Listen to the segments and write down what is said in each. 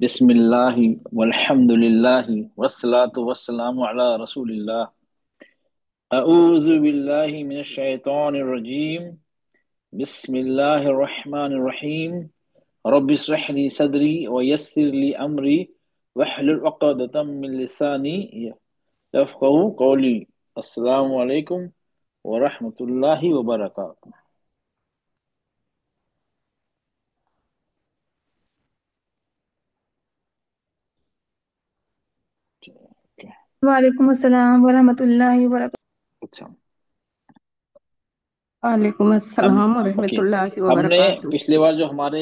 बिस्मिल्लाहि वल्हम्दुलिल्लाहि वस्सलातु वस्सलामु अला रसूलिल्लाह। अऊज़ु बिल्लाहि मिनश शैतानिर रजीम। बिस्मिल्लाहिर रहमानिर रहीम। रब्बि इश्रह ली सदरी व यस्सिर ली अमरी वहलुल उक़दतम मिन लिसानी यफ़क़हू क़ौली। अस्सलामु अलैकुम व रहमतुल्लाहि व बरकातुहू। वालेकुम अस्सलाम वरहमतुल्लाहि वबरकातुहू। अच्छा। वालेकुम हम अस्सलाम ओके। वरहमतुल्लाहि हमने वबरकातुहू। पिछली बार जो हमारे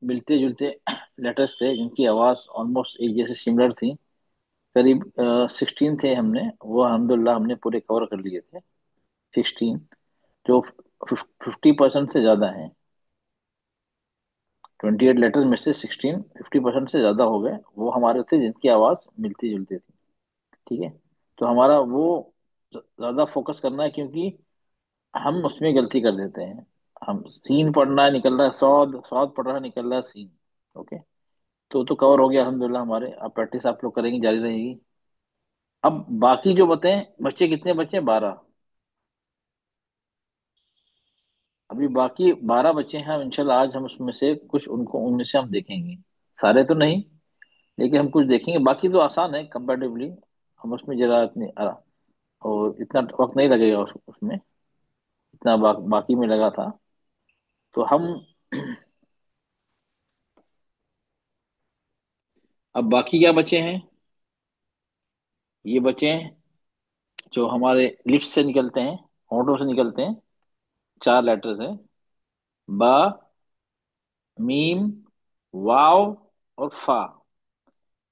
मिलते जुलते लेटर्स थे जिनकी आवाज़ ऑलमोस्ट एक जैसे सिमिलर थी, करीब 16 थे, हमने वो अल्हम्दुलिल्लाह हमने पूरे कवर कर लिए थे। 16 जो 50% से ज़्यादा हैं। 28 लेटर्स में से 16 50% से ज़्यादा हो गए, वो हमारे थे जिनकी आवाज़ मिलती जुलती थी। ठीक है। तो हमारा वो ज़्यादा फोकस करना है, क्योंकि हम उसमें गलती कर देते हैं। हम सीन पढ़ना है, निकल रहा है सौद, सौद पढ़ रहा है, निकल रहा है सीन। ओके। तो कवर हो गया अल्हम्दुलिल्लाह हमारे। अब प्रैक्टिस आप लोग करेंगे, जारी रहेगी। अब बाकी जो बताएं, बच्चे कितने बच्चे? 12। अभी बाकी 12 बच्चे हैं। हम इंशाल्लाह आज हम उसमें से कुछ उनको उनमें से हम देखेंगे। सारे तो नहीं, लेकिन हम कुछ देखेंगे। बाकी तो आसान है कंपैरेटिवली। हम उसमें जरा इतनी और इतना वक्त नहीं लगेगा उसमें इतना बाकी में लगा था। तो हम अब बाकी क्या बचे हैं? ये बचे हैं जो हमारे लिप्स से निकलते हैं, होंठों से निकलते हैं। 4 लेटर्स हैं। बा, मीम, वाव और फा।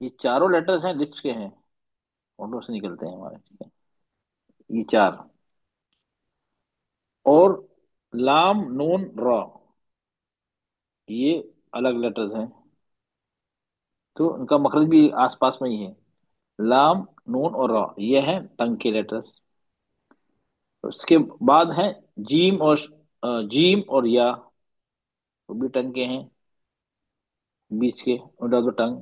ये चारों लेटर्स हैं, लिप्स के हैं, होंठों से निकलते हैं हमारे। ठीक है। ये 4। और लाम, नून, रॉ, ये अलग लेटर्स हैं, तो उनका मखरज भी आसपास में ही है। लाम, नून और रॉ ये हैं टंग के लेटर्स। उसके बाद है जीम और जीम और या, वो भी टंग के हैं, बीच के अंडर द टंग।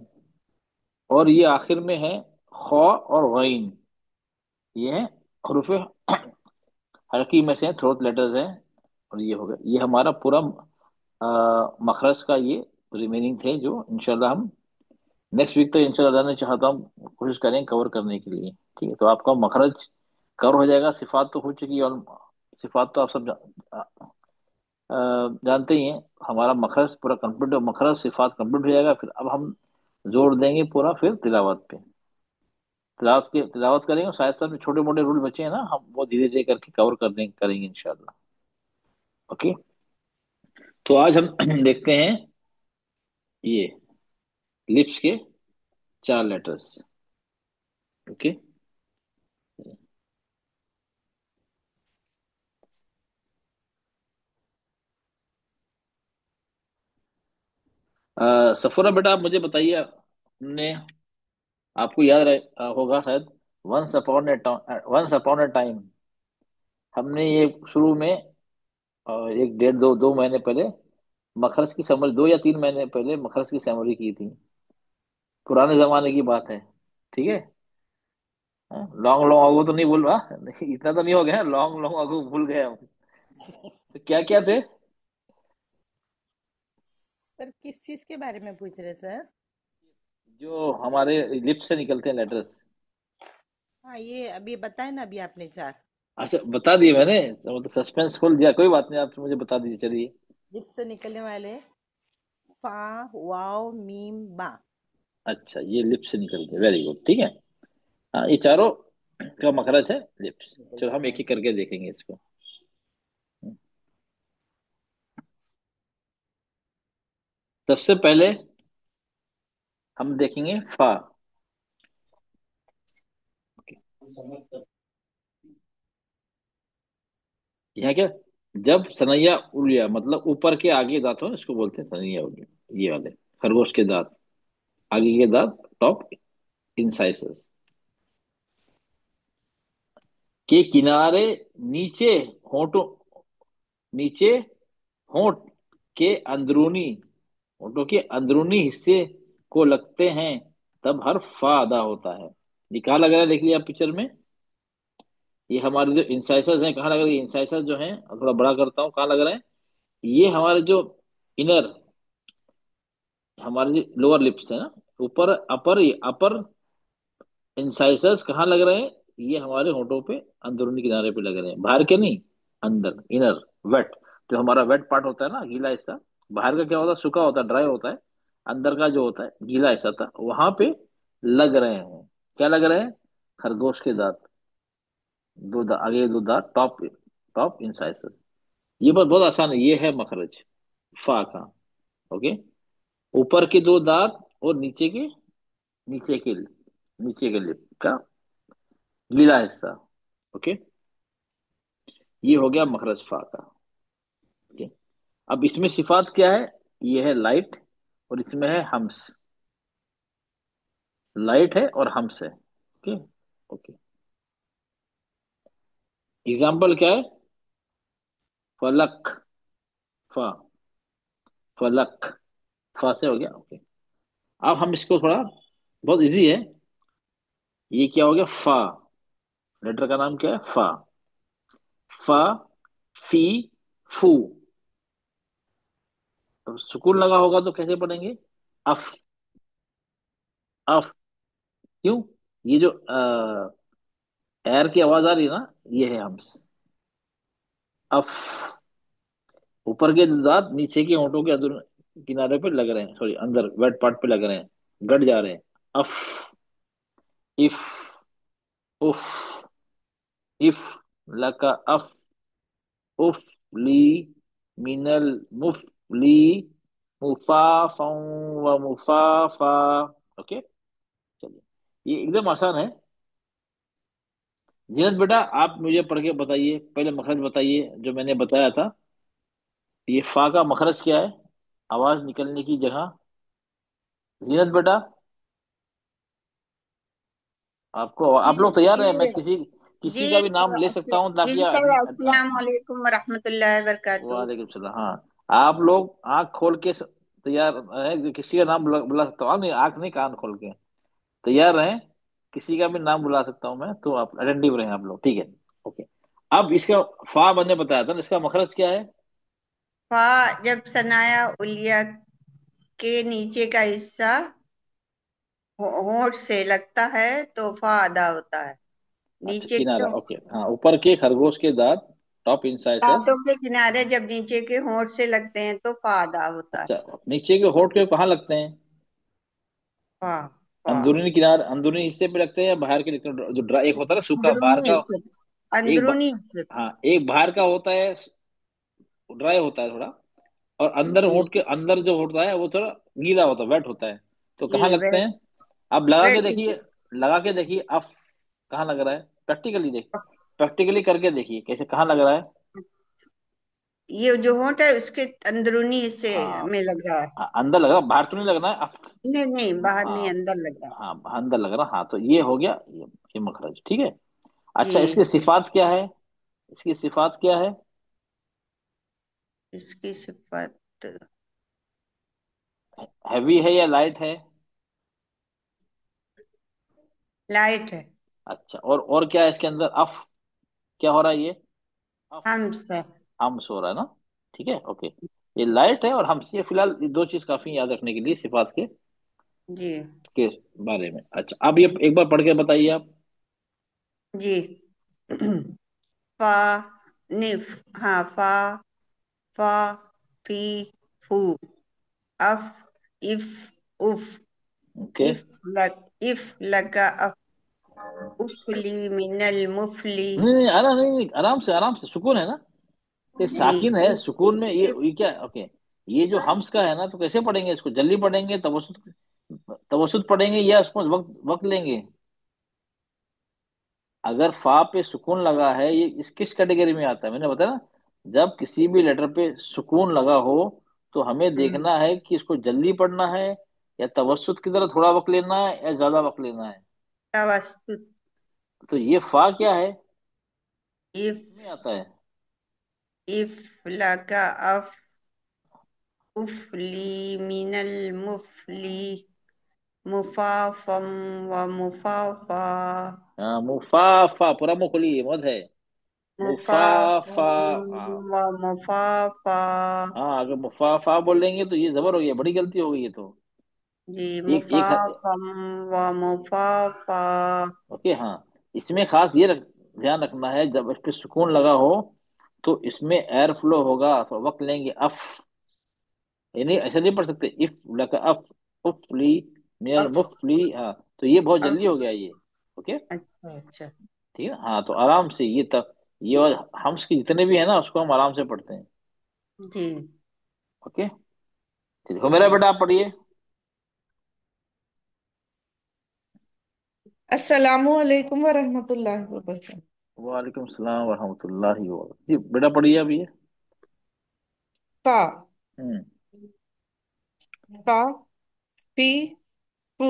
और ये आखिर में है खौ और गईन, ये है हरूफ हल्की में से थ्रोट लेटर्स हैं। और ये हो गया, ये हमारा पूरा मखरज का ये रिमेनिंग थे, जो इंशाल्लाह हम नेक्स्ट वीक तक इंशाल्लाह ने चाहता हूँ कोशिश करें कवर करने के लिए। ठीक है। तो आपका मखरज कवर हो जाएगा। सिफात तो हो चुकी है, और सिफात तो आप सब जानते ही हैं। हमारा मखरज पूरा कंप्लीट, मखरज सिफात कंप्लीट हो जाएगा। फिर अब हम जोड़ देंगे पूरा फिर तिलावत पे। तिलावत करेंगे, और शायद साहब छोटे मोटे रूल बचे हैं ना, हम वो धीरे धीरे करके कवर करेंगे इंशाल्लाह। ओके। तो आज हम देखते हैं ये लिप्स के 4 लेटर्स। ओके। सफूरा बेटा, आप मुझे बताइए, हमने आपको याद होगा शायद, वंस अपॉन ए टाइम, हमने ये शुरू में एक डेढ़ दो दो महीने पहले मखरस की समझ, 2 या 3 महीने पहले मखरस की समरी की थी। पुराने जमाने की बात है। ठीक है। लॉन्ग लॉन्ग अगो तो नहीं भूल रहा इतना तो नहीं हो गया, लॉन्ग लॉन्ग अगो भूल गए हम। तो क्या क्या थे? सर किस चीज के बारे में पूछ रहे सर? जो हमारे लिप्स से निकलते हैं लेटर्स। हाँ, ये अभी बताए ना, अभी आपने 4 अच्छा, बता दिए मैंने, तो मतलब सस्पेंस खोल दिया। कोई बात नहीं, आप मुझे बता दीजिए, चलिए। लिप्स से निकलने वाले फा, वाव, मीम, बा। अच्छा, ये लिप्स से निकलते हैं, वेरी गुड। ठीक है। हाँ, ये चारों का मखरज है लिप्स। चलो निकलते हम एक हैं एक जी। करके देखेंगे इसको। सबसे पहले हम देखेंगे फा। यहाँ क्या, जब सनैया उलिया, मतलब ऊपर के आगे दांत हो, इसको बोलते हैं सनैया उलिया। ये वाले खरगोश के दांत, आगे के दांत, टॉप इंसाइसस के किनारे, नीचे होठों, नीचे होंठ के अंदरूनी, होठों के अंदरूनी हिस्से को लगते हैं तब हर्फ फा अदा होता है। ये कहाँ लग रहा है, देख लिया आप पिक्चर में। ये हमारे जो इंसाइसर्स हैं कहाँ लग रहे हैं, इंसाइसर जो हैं, थोड़ा बड़ा करता हूँ, कहाँ लग रहे हैं, ये हमारे जो इनर, हमारे जो लोअर लिप्स है ना, ऊपर अपर, अपर इंसाइसर्स कहाँ लग रहे हैं, ये हमारे होठों पे अंदरूनी किनारे पे लग रहे हैं, बाहर के नहीं, अंदर, इनर वेट। जो हमारा वेट पार्ट होता है ना, गीला हिस्सा, बाहर का क्या होता है, सूखा होता है, ड्राई होता है। अंदर का जो होता है गीला हिस्सा था, वहां पे लग रहे हैं। क्या लग रहे हैं, खरगोश के दांत, दो दांत, आगे दो दांत, टॉप, टॉप इंसाइसर। ये बात बहुत आसान है, ये है मखरज फा का। ओके, ऊपर के दो दांत और नीचे के लिप का गीला हिस्सा। ओके, ये हो गया मखरज फा का। ओके, अब इसमें सिफात क्या है, ये है लाइट, और इसमें है हम्स। लाइट है और हम्स है। ओके। ओके, एग्जाम्पल क्या है, फलक, फा, फलक, फा से हो गया। ओके, अब हम इसको थोड़ा, बहुत इजी है, ये क्या हो गया, फा, लेटर का नाम क्या है, फा। फा, फी, फू। तो सुकून लगा होगा तो कैसे पढ़ेंगे, अफ, अफ। क्यों, ये जो एयर की आवाज आ रही है ना, ये है हम्स, अफ। ऊपर के दांत नीचे के होंठों के अंदर किनारे पे लग रहे हैं, सॉरी अंदर वेट पार्ट पे लग रहे हैं, गड़ जा रहे हैं। अफ, इफ, उफ, इफ, लका अफ, उफ, ली, मिनल, मुफ, ली, मुफाफा व मुफाफा। ओके, चलिए, ये एकदम आसान है। जीनत बेटा, आप मुझे पढ़ के बताइए, पहले मखरज बताइए जो मैंने बताया था। ये फा का मखरज क्या है, आवाज निकलने की जगह। जीनत बेटा, आपको, आप जी लोग तैयार हैं, मैं जी किसी जी किसी का भी नाम ले सकता हूं जी ताकि सर, अस्सलाम वालेकुम वरहमतुल्लाहि वबरकातुहू। वालेकुम सलाम। हाँ, आप लोग आंख खोल के तैयार हैं, किसी का नाम बुला सकता हूँ, नहीं आंख नहीं, कान खोल के तैयार रहें, किसी का भी नाम बुला सकता हूँ मैं, तो आप अटेंटिव रहें आप लोग, ठीक है। ओके, अब इसका फा मैंने बताया था ना, इसका मखरज क्या है। फा जब सनाया उलिया के नीचे का हिस्सा होंठ से लगता है तो फा अदा होता है। अच्छा, नीचे के किनारा, ओके, हाँ, ऊपर के खरगोश के दांत, टॉप इंसाइसर्स। दांतों के किनारे जब नीचे के होंठ से लगते हैं तो फा अदा होता है। अच्छा, नीचे के होठ के कहाँ लगते हैं, फा, फा अंदरूनी किनारे, अंदरूनी हिस्से पे लगते हैं या बाहर के, जो ड्राई, एक होता है ना सूखा बाहर अंदरूनी का, हिस्से, एक अंदरूनी हिस्से। हाँ, एक बाहर का होता है, ड्राई होता है थोड़ा, और अंदर जी होठ के अंदर जो होता है वो थोड़ा गीला होता है, वेट होता है। तो जी कहाँ लगते हैं, अब लगा के वेट देखिए, लगा के देखिए, अब कहाँ लग रहा है, प्रैक्टिकली देख, प्रैक्टिकली करके देखिए कैसे, कहाँ लग रहा है। ये जो होंठ है उसके अंदरूनी हिस्से हाँ, में लग रहा है। अंदर लग रहा, बाहर तो नहीं लगना है, नहीं नहीं, बाहर नहीं, हाँ, अंदर लग रहा है। हाँ, अंदर लग रहा, हाँ, तो ये हो गया, ये मखरज, ठीक है। अच्छा, जी, इसकी सिफात क्या है, इसकी सिफात क्या है, इसकी सिफत हैवी है या लाइट है। लाइट है। अच्छा, और क्या है इसके अंदर, अफ, क्या हो रहा है ये, अफ, हम्स है। हम्स हो रहा है ना, ठीक है। ओके, ये लाइट है और हम्स, ये फिलहाल ये दो चीज काफी याद रखने के लिए सिफात जी के बारे में। अच्छा, अब ये एक बार पढ़ के बताइए आप। जी फा, निफ, हाँ, फा, फा, फी, फू, अफ, इफ, उफ, ओके, इफ लगा अफ, उफली मिनल मुफली। नहीं नहीं, आराम, नहीं नहीं, आराम से, आराम से, सुकून है ना, ये जी साकिन है, इफ, सुकून में, इफ ये क्या, ओके। ये जो हम्स का है ना, तो कैसे पढ़ेंगे इसको, जल्दी पढ़ेंगे, तवसुत, तवसुत पढ़ेंगे या उसको वक्त वक्त लेंगे। अगर फा पे सुकून लगा है, ये इस किस कैटेगरी में आता है, मैंने बताया ना, जब किसी भी लेटर पे सुकून लगा हो, तो हमें हम्म, देखना है कि इसको जल्दी पढ़ना है, या तवसुत की तरह थोड़ा वक्त लेना है, या ज्यादा वक्त लेना है। तवस्तुत। तो ये फा क्या है, इफ, में आता है। इफ लगा अफ, उफली मिनल मुफली, मुफाफम व मुफाफा। हाँ, मुफाफा पूरा मुंह खोलिए, मत है। मुफाफा। मुफाफम हाँ। व मुफाफा। हाँ, अगर मुफाफा बोलेंगे तो ये जबर हो गया, बड़ी गलती हो गई ये तो। जी, एक एक मुफाफम व मुफाफा। ओके, हाँ। इसमें खास ये ध्यान रखना है, जब इस पे सुकून लगा हो तो इसमें एयर फ्लो होगा, तो वक्त लेंगे। अफ, ये नहीं, ऐसा नहीं पढ़ सकते। इफ लका अफ, उफली, मिनल अफ मुफली। हाँ, तो ये बहुत अफ। जल्दी हो गया ये। ओके। अच्छा अच्छा। ठीक है, हाँ, तो आराम से ये तक, ये और हम्स के जितने भी है ना, उसको हम आराम से पढ़ते हैं। जी ओके। ठीक हो मेरा जी। बेटा, आप पढ़िए। अस्सलामु अलैकुम वरहमतुल्लाहि वबरकातुहू। वालेकुम सलाम वरहमतुल्लाहि जी, बेटा पढ़िए अभी ये। फा। हम्म। फा, फी, फू।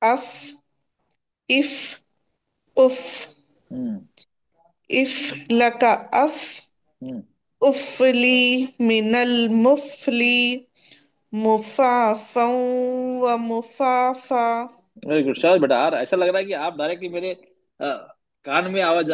अफ, इफ, उफ। हम्म। इफ लका अफ, हम्म। उफली, मिनल मुफली, मुफाफा व मुफाफा। वेरी गुड, शायद बेटा। यार ऐसा लग रहा है कि आप डायरेक्टली मेरे कान में आवाज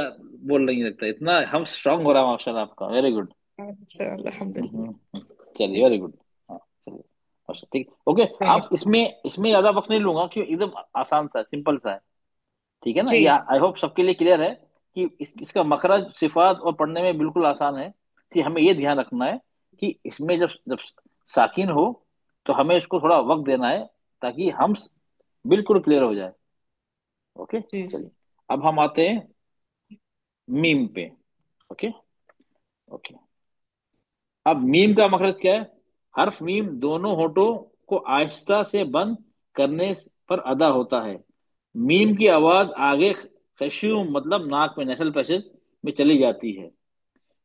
बोल रही है, लगता है इतना हम स्ट्रांग हो रहा है माशाल्लाह आपका। Very good. अच्छा, अल्हम्दुलिल्लाह। चलिए, जी। Very good. हाँ, चलिए। अच्छा, ठीक, ओके। आप इसमें इसमें ज्यादा वक्त नहीं लूंगा, क्योंकि एकदम आसान सा है, सिंपल सा है। ठीक है ना, जी ये आई होप सबके लिए क्लियर है कि इसका मखरज, सिफात और पढ़ने में बिल्कुल आसान है। कि हमें ये ध्यान रखना है कि इसमें जब जब साकिन हो तो हमें इसको थोड़ा वक्त देना है, ताकि हम बिल्कुल क्लियर हो जाए। ओके। जी। चलिए, अब हम आते हैं मीम पे। ओके। ओके। अब मीम का मखरज क्या है? हर्फ मीम दोनों होठों को आहिस्ता से बंद करने पर अदा होता है। मीम की आवाज आगे खशूम, मतलब नाक में, नेशनल पैसेज में चली जाती है।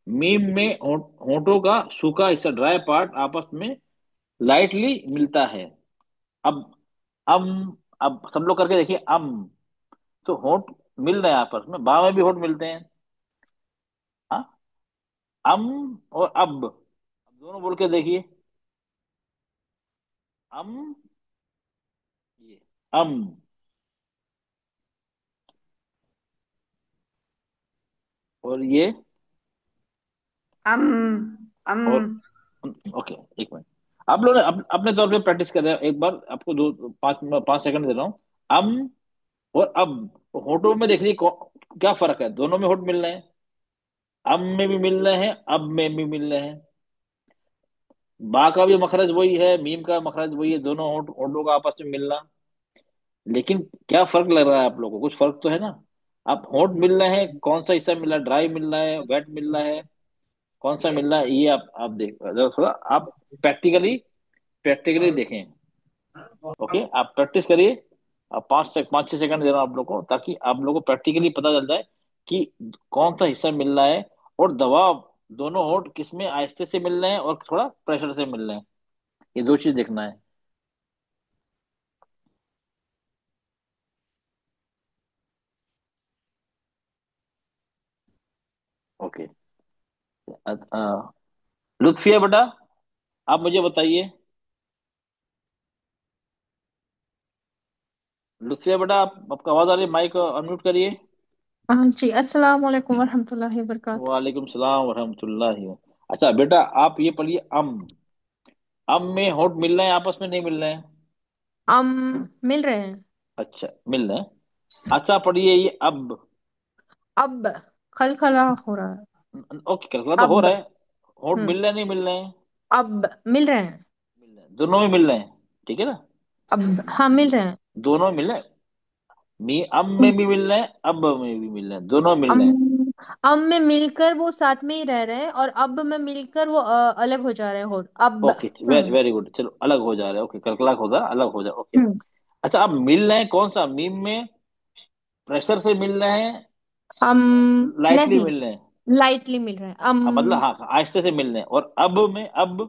मीम में होठों का सूखा हिस्सा, ड्राई पार्ट, आपस में लाइटली मिलता है। अब अम अब सब लोग करके देखिए। तो होठ मिल रहे हैं आपस में, बा में भी होठ मिलते हैं। हाँ। अम और अब दोनों बोल के देखिए। अम, ये अम, और ये, अम अम। और ओके, एक मिनट। आप लोग ने अपने तौर पे प्रैक्टिस कर रहे हैं, एक बार आपको दो, 5 5 सेकंड दे रहा हूँ। अम और अब, होठों में देख लीजिए क्या फर्क है। दोनों में होठ मिल रहे हैं, अम में भी मिल रहे हैं, अब में भी मिल रहे हैं। बा का भी मखरज वही है, मीम का मखरज वही है, दोनों होठों का आपस में मिलना। लेकिन क्या फर्क लग रहा है आप लोगों को? कुछ फर्क तो है ना। आप होठ मिल रहे हैं, कौन सा हिस्सा मिल रहा है? ड्राई मिल रहा है, वेट मिल रहा है, कौन सा मिल रहा है? ये आप देख जरा थोड़ा, आप प्रैक्टिकली प्रैक्टिकली देखें। ओके, आप प्रैक्टिस करिए। आप 5 6 सेकंड दे रहा हूं आप लोग को, ताकि आप लोग को प्रैक्टिकली पता चल जाए कि कौन सा हिस्सा मिल रहा है। और दबाव, दोनों होठ किस में आहिस्ते से मिल रहे हैं और थोड़ा प्रेशर से मिल रहे हैं, ये दो चीज देखना है। ओके। लुत्फिया बेटा, आप मुझे बताइए। लुत्फिया बेटा, आपका आवाज आ रही है? माइक अनम्यूट करिए। हाँ जी, अस्सलाम वालेकुम वरहमतुल्लाहि वबरकातुहू। वालेकुम सलाम वरहमतुल्लाहि। अच्छा बेटा, आप ये पढ़िए। अम में होठ मिल रहे हैं, आपस में नहीं मिल रहे हैं? हम मिल रहे हैं। अच्छा, मिल रहे हैं। अच्छा, पढ़िए ये अब। अब खलखला हो रहा है। ओके, कल्पना तो हो अब। रहा है। होठ हम्म। मिल रहे हैं, नहीं मिल रहे हैं? अब मिल रहे हैं। मिल रहे हैं, दोनों में मिल रहे हैं। ठीक है ना? अब हाँ, मिल रहे हैं। दोनों में मिल रहे हैं। अम हम्म। में भी मिल रहे हैं, अब में भी मिल रहे हैं, दोनों मिल रहे हैं। अब में मिलकर वो साथ में ही रह रहे हैं, और अब में मिलकर वो अलग हो जा रहे हैं, हो अब। Okay, very very good. चलो, अलग हो जा रहे हैं। ओके, कलकला होगा, अलग हो जा, ओके। हम्म। अच्छा, अब मिल रहे हैं कौन सा? मीम में प्रेशर से मिल रहे हैं, हम लाइटली नहीं, मिल रहे हैं? लाइटली मिल रहे हैं। मतलब हाँ, आहिस्ते से मिल रहे हैं। और अब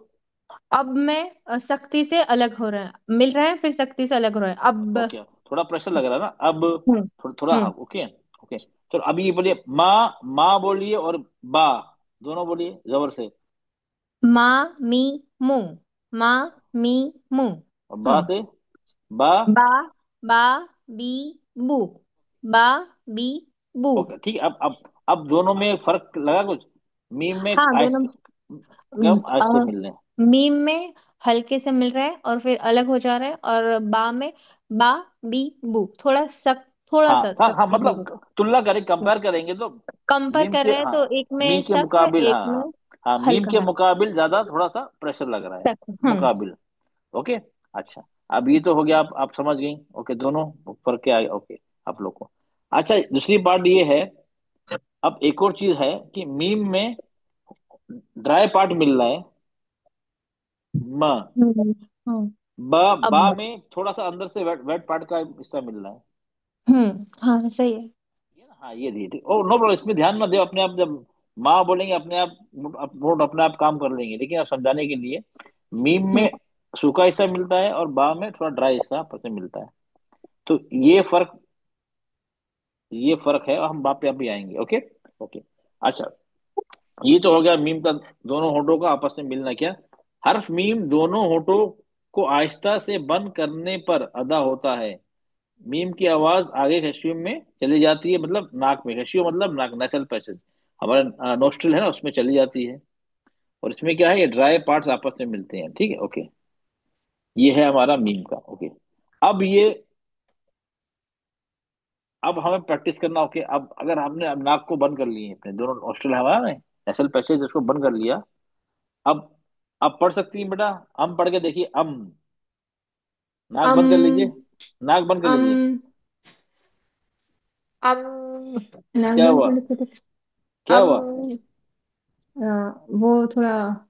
अब में सख्ती से अलग हो रहे हैं, मिल रहे हैं फिर सख्ती से अलग हो रहे हैं, अब। ओके, थोड़ा प्रेशर लग रहा है ना अब? हम्म। थोड़ा थोड़ा, हाँ, हम्म। ओके। ओके, चलो अभी ये बोलिए। माँ, माँ बोलिए, और बा, दोनों बोलिए जबर से। मा, मी, मू। मा, मी, मू। और बा हम्म। से, बा। बा, बा, बी, बू, बा, बी, बू। ओके ठीक है, अब दोनों में फर्क लगा कुछ? मीम में हाँ, दोनों। आहिस्ते, कम आहिस्ते मिल रहे हैं। मीम में हल्के से मिल रहा है और फिर अलग हो जा रहा है, और बा में बा, बी, बू थोड़ा सख्त, थोड़ा हाँ सा हाँ हाँ, सख्त मतलब होगा। तुलना करें, कंपेयर करेंगे तो कंपेयर मीम कर के, रहे हैं हाँ तो एक में मीम के सख्त है, मुकाबिल, एक हाँ में हाँ हाँ, मीम हल्का के है। मुकाबिल ज्यादा थोड़ा सा प्रेशर लग रहा है, सख्त। मुकाबिल। ओके। अच्छा, अब ये तो हो गया, आप समझ गई। ओके, दोनों फर्क क्या है, ओके आप लोग को। अच्छा, दूसरी पार्ट ये है, अब एक और चीज है कि मीम में ड्राई पार्ट मिल रहा है, म। हम्म। हाँ। बा अब। में थोड़ा सा अंदर से वेट वेट पार्ट का हिस्सा मिल रहा है। हाँ सही है। ये ना, हाँ ये दी थी। ओ नो प्रॉब्लम, इसमें ध्यान मत दो, अपने आप जब माँ बोलेंगे अपने आप नोट अपने आप काम कर लेंगे, लेकिन आप समझाने के लिए, मीम हम्म। में सूखा हिस्सा मिलता है और बा में थोड़ा ड्राई हिस्सा आपस में मिलता है। तो ये फर्क है, हम बा पे अभी आएंगे। ओके। ओके। अच्छा, ये तो हो गया मीम का, दोनों होठों का आपस में मिलना। क्या, हर्फ मीम दोनों होठों को आहिस्ता से बंद करने पर अदा होता है। मीम की आवाज आगे खशूम में चली जाती है, मतलब नाक में, खशूम मतलब नाक, नेसल पैसेज, हमारा नोस्ट्रल है ना, उसमें चली जाती है। और इसमें क्या है, ये ड्राई पार्ट्स आपस में मिलते हैं। ठीक है, ओके। ये है हमारा मीम का। ओके। अब ये, अब हमें प्रैक्टिस करना। ओके, अब अगर हमने अब नाक को बंद कर लिए, अपने दोनों नोस्ट्रल हमारा ने नेसल पैसेज उसको बंद कर लिया, अब अब पढ़ सकती हैं बेटा? हम पढ़ के देखिए, नाक अम बंद कर लीजिए, नाक बंद कर अम लीजिए। अम नाक क्या बंद हुआ? कर लेते थे। क्या अम हुआ? वो थोड़ा,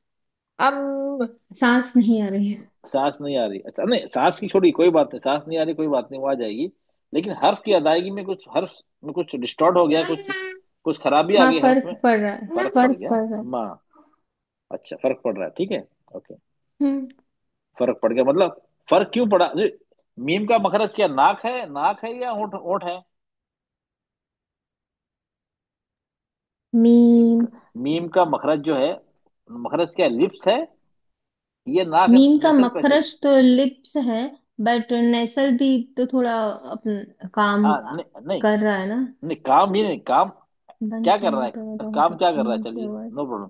अम सांस नहीं आ रही है। सांस नहीं आ रही? अच्छा, नहीं सांस की छोड़ी, कोई बात नहीं, सांस नहीं आ रही कोई बात नहीं, वो आ जाएगी। लेकिन हर्फ की अदायगी में कुछ, हर्फ में कुछ डिस्टॉर्ट हो गया, कुछ कुछ खराबी आ हाँ, गई हर्फ फर्क में, पड़ रहा है, फर्क पड़ फर्क गया। पड़ रहा है। माँ, अच्छा फर्क पड़ रहा है, ठीक है। ओके, हम्म। फर्क पड़ गया, मतलब फर्क क्यों पड़ा जी? मीम का मखरज क्या नाक है या होठ होठ है? Meme meme. मीम का मखरज जो है, मखरज क्या, लिप्स है, ये नाक है, मीम का नेसल पैसेज? मखरज तो लिप्स है, बट नेसल भी तो थोड़ा अपन काम हाँ नहीं नहीं कर रहा है ना। नहीं, काम ये नहीं, काम बंद क्या कर रहा करने पर है, अदा होता काम क्या कर है रहा है, मीम की चलिए आवाज। No problem.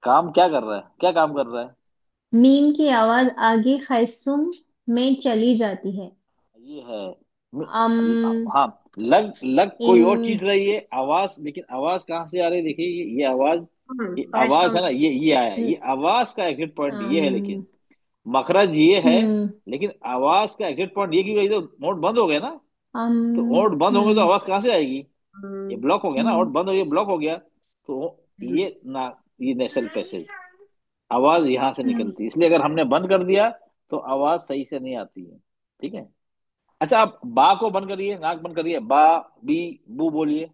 काम क्या कर रहा है, क्या काम कर रहा है? मीम की आवाज आगे खैसुम में चली जाती है। ये है। अम हाँ, लग लग कोई और इम चीज रही है आवाज, लेकिन आवाज कहाँ से आ रही है? देखिए, ये आवाज, ये आवाज वैष्णव है ना, से। ये आया है, न- ये आवाज का एग्जिट पॉइंट ये है, अम लेकिन मखरज ये है, हम्म लेकिन आवाज का एग्जिट पॉइंट ये, क्योंकि तो नोट बंद हो गया ना, अम तो ओट बंद होंगे तो हम्म आवाज कहाँ से आएगी? ये हम्म, ब्लॉक हो गया ना, ओट हम्म बंद हो गया, ब्लॉक हो गया, तो हम्म, ये ना, ये नेसल पैसेज, आवाज यहां से हम्म। निकलती है, इसलिए अगर हमने बंद कर दिया तो आवाज सही से नहीं आती है। ठीक है। अच्छा, आप बा को बंद करिए, नाक बंद करिए, बा, बी, बू बोलिए।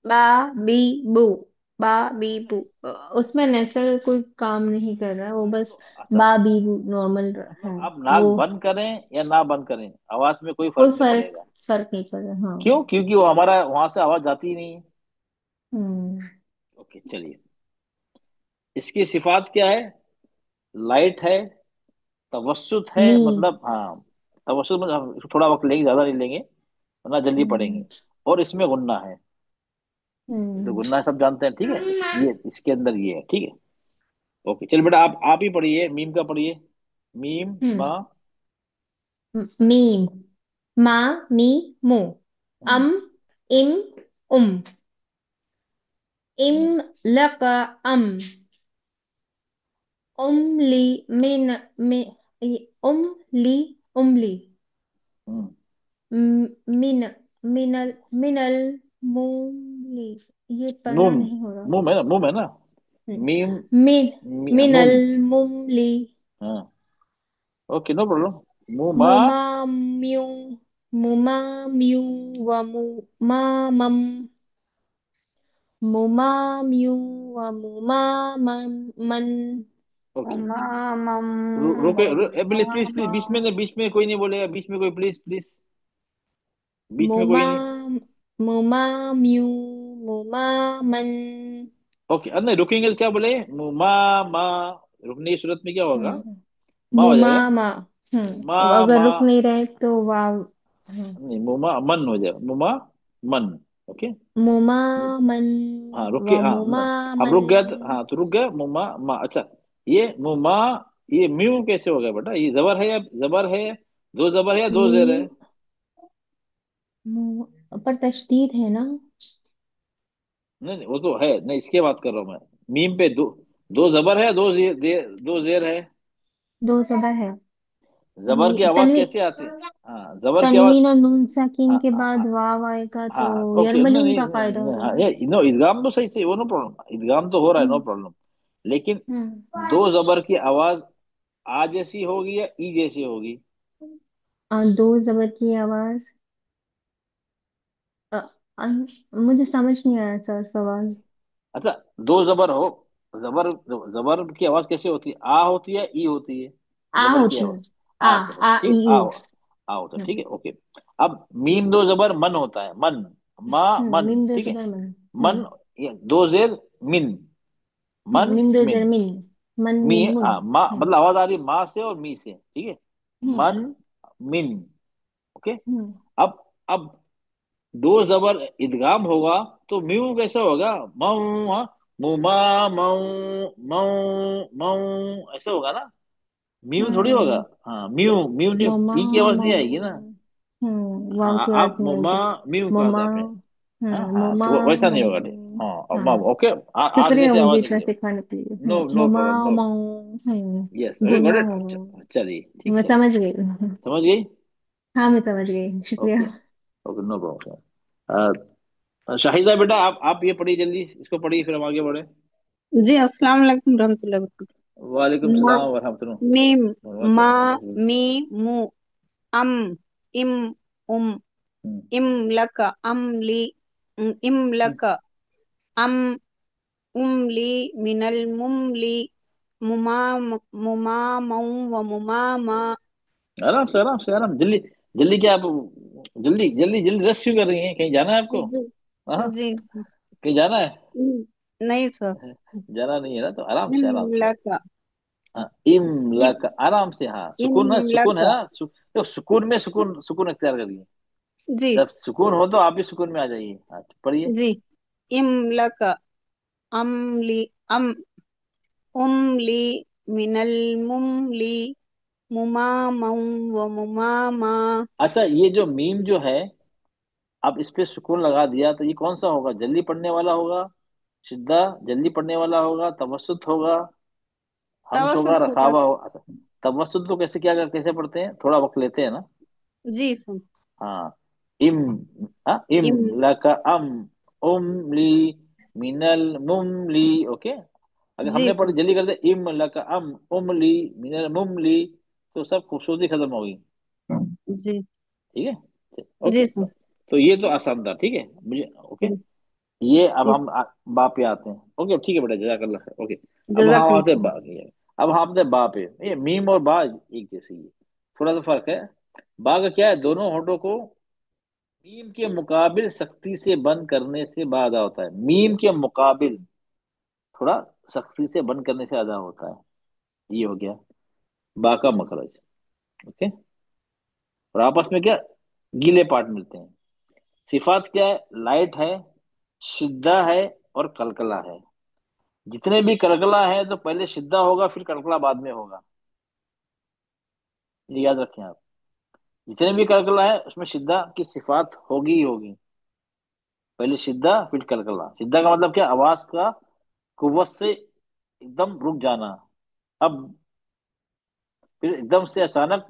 बा, बी, बू, बा, बी, बू। उसमें नेसल कोई काम नहीं कर रहा है, वो बस अच्छा, बा, बी, बू नॉर्मल मतलब है। आप नाक वो बंद करें या ना बंद करें, आवाज में कोई कोई फर्क नहीं फर्क पड़ेगा। फर्क नहीं पड़ रहा। हाँ। क्यों? क्योंकि वो हमारा वहां से आवाज जाती ही नहीं है। हम्म। ओके, चलिए, इसकी सिफात क्या है? लाइट है, तवस्सुत है, मीम। मतलब हाँ, तवस्सुत मतलब हम इसको थोड़ा वक्त लेंगे, ज्यादा नहीं लेंगे वरना जल्दी हम्म। पढ़ेंगे। और इसमें गुन्ना है, तो हम्म। गुन्ना सब जानते हैं, ठीक है, ये इसके अंदर ये है, ठीक है। ओके, चल बेटा, आप ही पढ़िए, मीम का पढ़िए। मीम, हम्म। माँ। मीम, मा, मी, मू। हम्म, अम, इम, उम। इम, हम्म, लक, अम। उमली, मिन, मि, उमली, उमली। हम्म। मिन, मिनल, मिनल, मूली। ये पढ़ना नून, नहीं हो रहा। मुंह में ना, मीम, मिन, नून। मिनल, मुमली। हाँ, ओके नो प्रॉब्लम। मुंह, माँ। मुमा, म्यू, मुमा, म्यू, व मुमा, मम। मुमा, म्यू, व मुमा, मन। ओके, उमा, मम, रुके प्लीज प्लीज प्लीज, उमा, बीच में कोई नहीं बोलेगा, बीच में कोई, प्लीज प्लीज, बीच में मुमा, कोई नहीं। मुमा, म्यू, मुमा, मन। ओके, नहीं रुकेंगे तो क्या बोले, मुमा, माँ, रुकने की सूरत में क्या होगा? हम्म। माँ हो जाएगा। मुमामा। मा अब अगर मा रुक नहीं रहे तो वाव। नहीं, मुमा मन हो जाए, मुमा मन। ओके। मोमा मन। हाँ रुक के, व हाँ मोमा हम मन। रुक गए हाँ तो रुक गए, मुमा मा। अच्छा, ये मुमा, ये म्यू कैसे हो गया बेटा? ये जबर है या जबर है? दो जबर है या दो जेर है? मीम। पर तशदीद है ना। नहीं नहीं, वो तो है नहीं, इसके बात कर रहा हूँ मैं। मीम पे दो, दो जबर है, दो जेर है। दो जबर है। जबर की आवाज तनवी कैसे आती है? हाँ जबर की आवाज। तनवीन और नून साकिन हाँ के हाँ बाद हाँ वाव आएगा तो हाँ, ओके, नहीं यरमलून नहीं का कायदा नहीं, हाँ होगा। ये नो, इदगाम तो सही से, वो नो प्रॉब्लम, इदगाम तो हो रहा है, नो हम्म। प्रॉब्लम। लेकिन हम्म। दो जबर की आवाज आ जैसी होगी या ई जैसी होगी? और दो जबर की आवाज। अ, मुझे समझ नहीं आया सर सवाल। अच्छा, दो जबर हो, जबर, जबर की आवाज कैसे होती है? आ होती है, ई होती है? आ जबर की होती आवाज है। आ। आ होती है, आ ई ठीक, यू। आ होता है, हम्म। ठीक है, ओके। अब मीम दो जबर मन होता है, मन, मा मन, मीम दो ठीक है। जबर मन। मन, ये दो जेर मिन, मन मीम दो मिन। जबर मिन। मन मी, मीम मुन। मा मतलब आवाज आ रही है माँ से और मी से, ठीक है। हम्म। मन मिन, ओके। हम्म। अब दो जबर इदगाम होगा तो म्यू कैसा होगा? मऊ, हाँ, मुमा, मऊ, मऊ, मऊ ऐसा होगा ना? म्यू थोड़ी होगा। हम्म। हाँ म्यू, म्यू नहीं, मोमा ई की आवाज नहीं आएगी ना। मऊ। वाव हाँ की आवाज आप नहीं मुमा, होगी। म्यू कहा था मोमा। आपने। हाँ हाँ, मोमा तो वैसा नहीं होगा, ठीक। मऊ। हाँ हाँ। ओके, आज शुक्रिया जैसे मुझे आवाज इतना निकले। सिखाने के लिए। नो नो मोमा प्रॉब्लम, नो। मऊ। यस, ओके गॉट गुन्ना हो। इट। चलिए ठीक मैं है। समझ गई। समझ गई? हाँ मैं समझ गई, शुक्रिया। Okay, okay, no problem. Shahida बेटा, आप ये पढ़िए जल्दी, इसको पढ़िए फिर हम आगे बढ़े। जी अस्सलाम वालेकुम रहमतुल्लाहि वालेकुम वबरकातुहू। मा सलाम वरहमतुल्लाह मीम मा वबरकातुहू। मी मु अम इम उम हम्म, इम लक अम ली इम हम्म। लक अम उम ली मिनल मुम ली मुमा मुमा मऊ व मुमा मा। आराम से, आराम से, आराम, जल्दी जल्दी, क्या आप जल्दी जल्दी जल्दी रश क्यों कर रही हैं? कहीं जाना है आपको? जी हाँ, जी। कहीं जाना है? नहीं सर। जाना नहीं है ना, तो आराम इम से, आराम से। लक हाँ, इमलक, आराम से, हाँ इम सुकून ना, सुकून लक। है ना, तो सुकून में, सुकून, सुकून अख्तियार करिए। जी जब सुकून हो तो आप भी सुकून में आ जाइए। हाँ पढ़िए। जी। इम लक अम ली अम उमली मिनल मुमली मुमामऊ व मुमामा। अच्छा, ये जो मीम जो है, आप इस पे सुकून लगा दिया तो ये कौन सा होगा? जल्दी पढ़ने वाला होगा, शिद्दा जल्दी पढ़ने वाला होगा, तवसुत होगा, हमस होगा, तवसत होगा। रखावा होगा? अच्छा, तवसुत तो कैसे, क्या कैसे पढ़ते हैं? थोड़ा वक्त लेते हैं ना। जी सुन। हाँ, इम, हाँ इम इम लका अम उमली मिनल मुमली, ओके। अगर जी हमने पढ़ी सुन। जल्दी कर दे, इम लका अम उमली मिनल मुमली, तो सब खूबसूरती खत्म होगी। जी ठीक है, जी ओके। सुन। तो ये तो आसान था, ठीक है मुझे, ओके। जी ये अब जी हम बाप पे आते हैं, ओके ठीक है बेटा, जजाकल्ला खैर, ओके। अब हम आते हैं जजाकल्ला। बा, अब हम आते हैं बा पे। ये मीम और बा एक जैसे ही है, थोड़ा सा फर्क है। बा का क्या है? दोनों होठों को मीम के मुकाबिल सख्ती से बंद करने से बा अदा होता है। मीम के मुकाबिल थोड़ा सख्ती से बंद करने से अदा होता है। ये हो गया बा का मखरज, ओके। और आपस में क्या, गीले पार्ट मिलते हैं। सिफात क्या है? लाइट है, शिद्दा है और कलकला है। जितने भी कलकला है तो पहले शिद्दा होगा, फिर कलकला बाद में होगा। ये याद रखें आप। जितने भी कलकला है उसमें शिद्दा की सिफात होगी ही होगी। पहले शिद्दा फिर कलकला। शिद्दा का मतलब क्या? आवाज का कुव्वत से एकदम रुक जाना। अब फिर एकदम से अचानक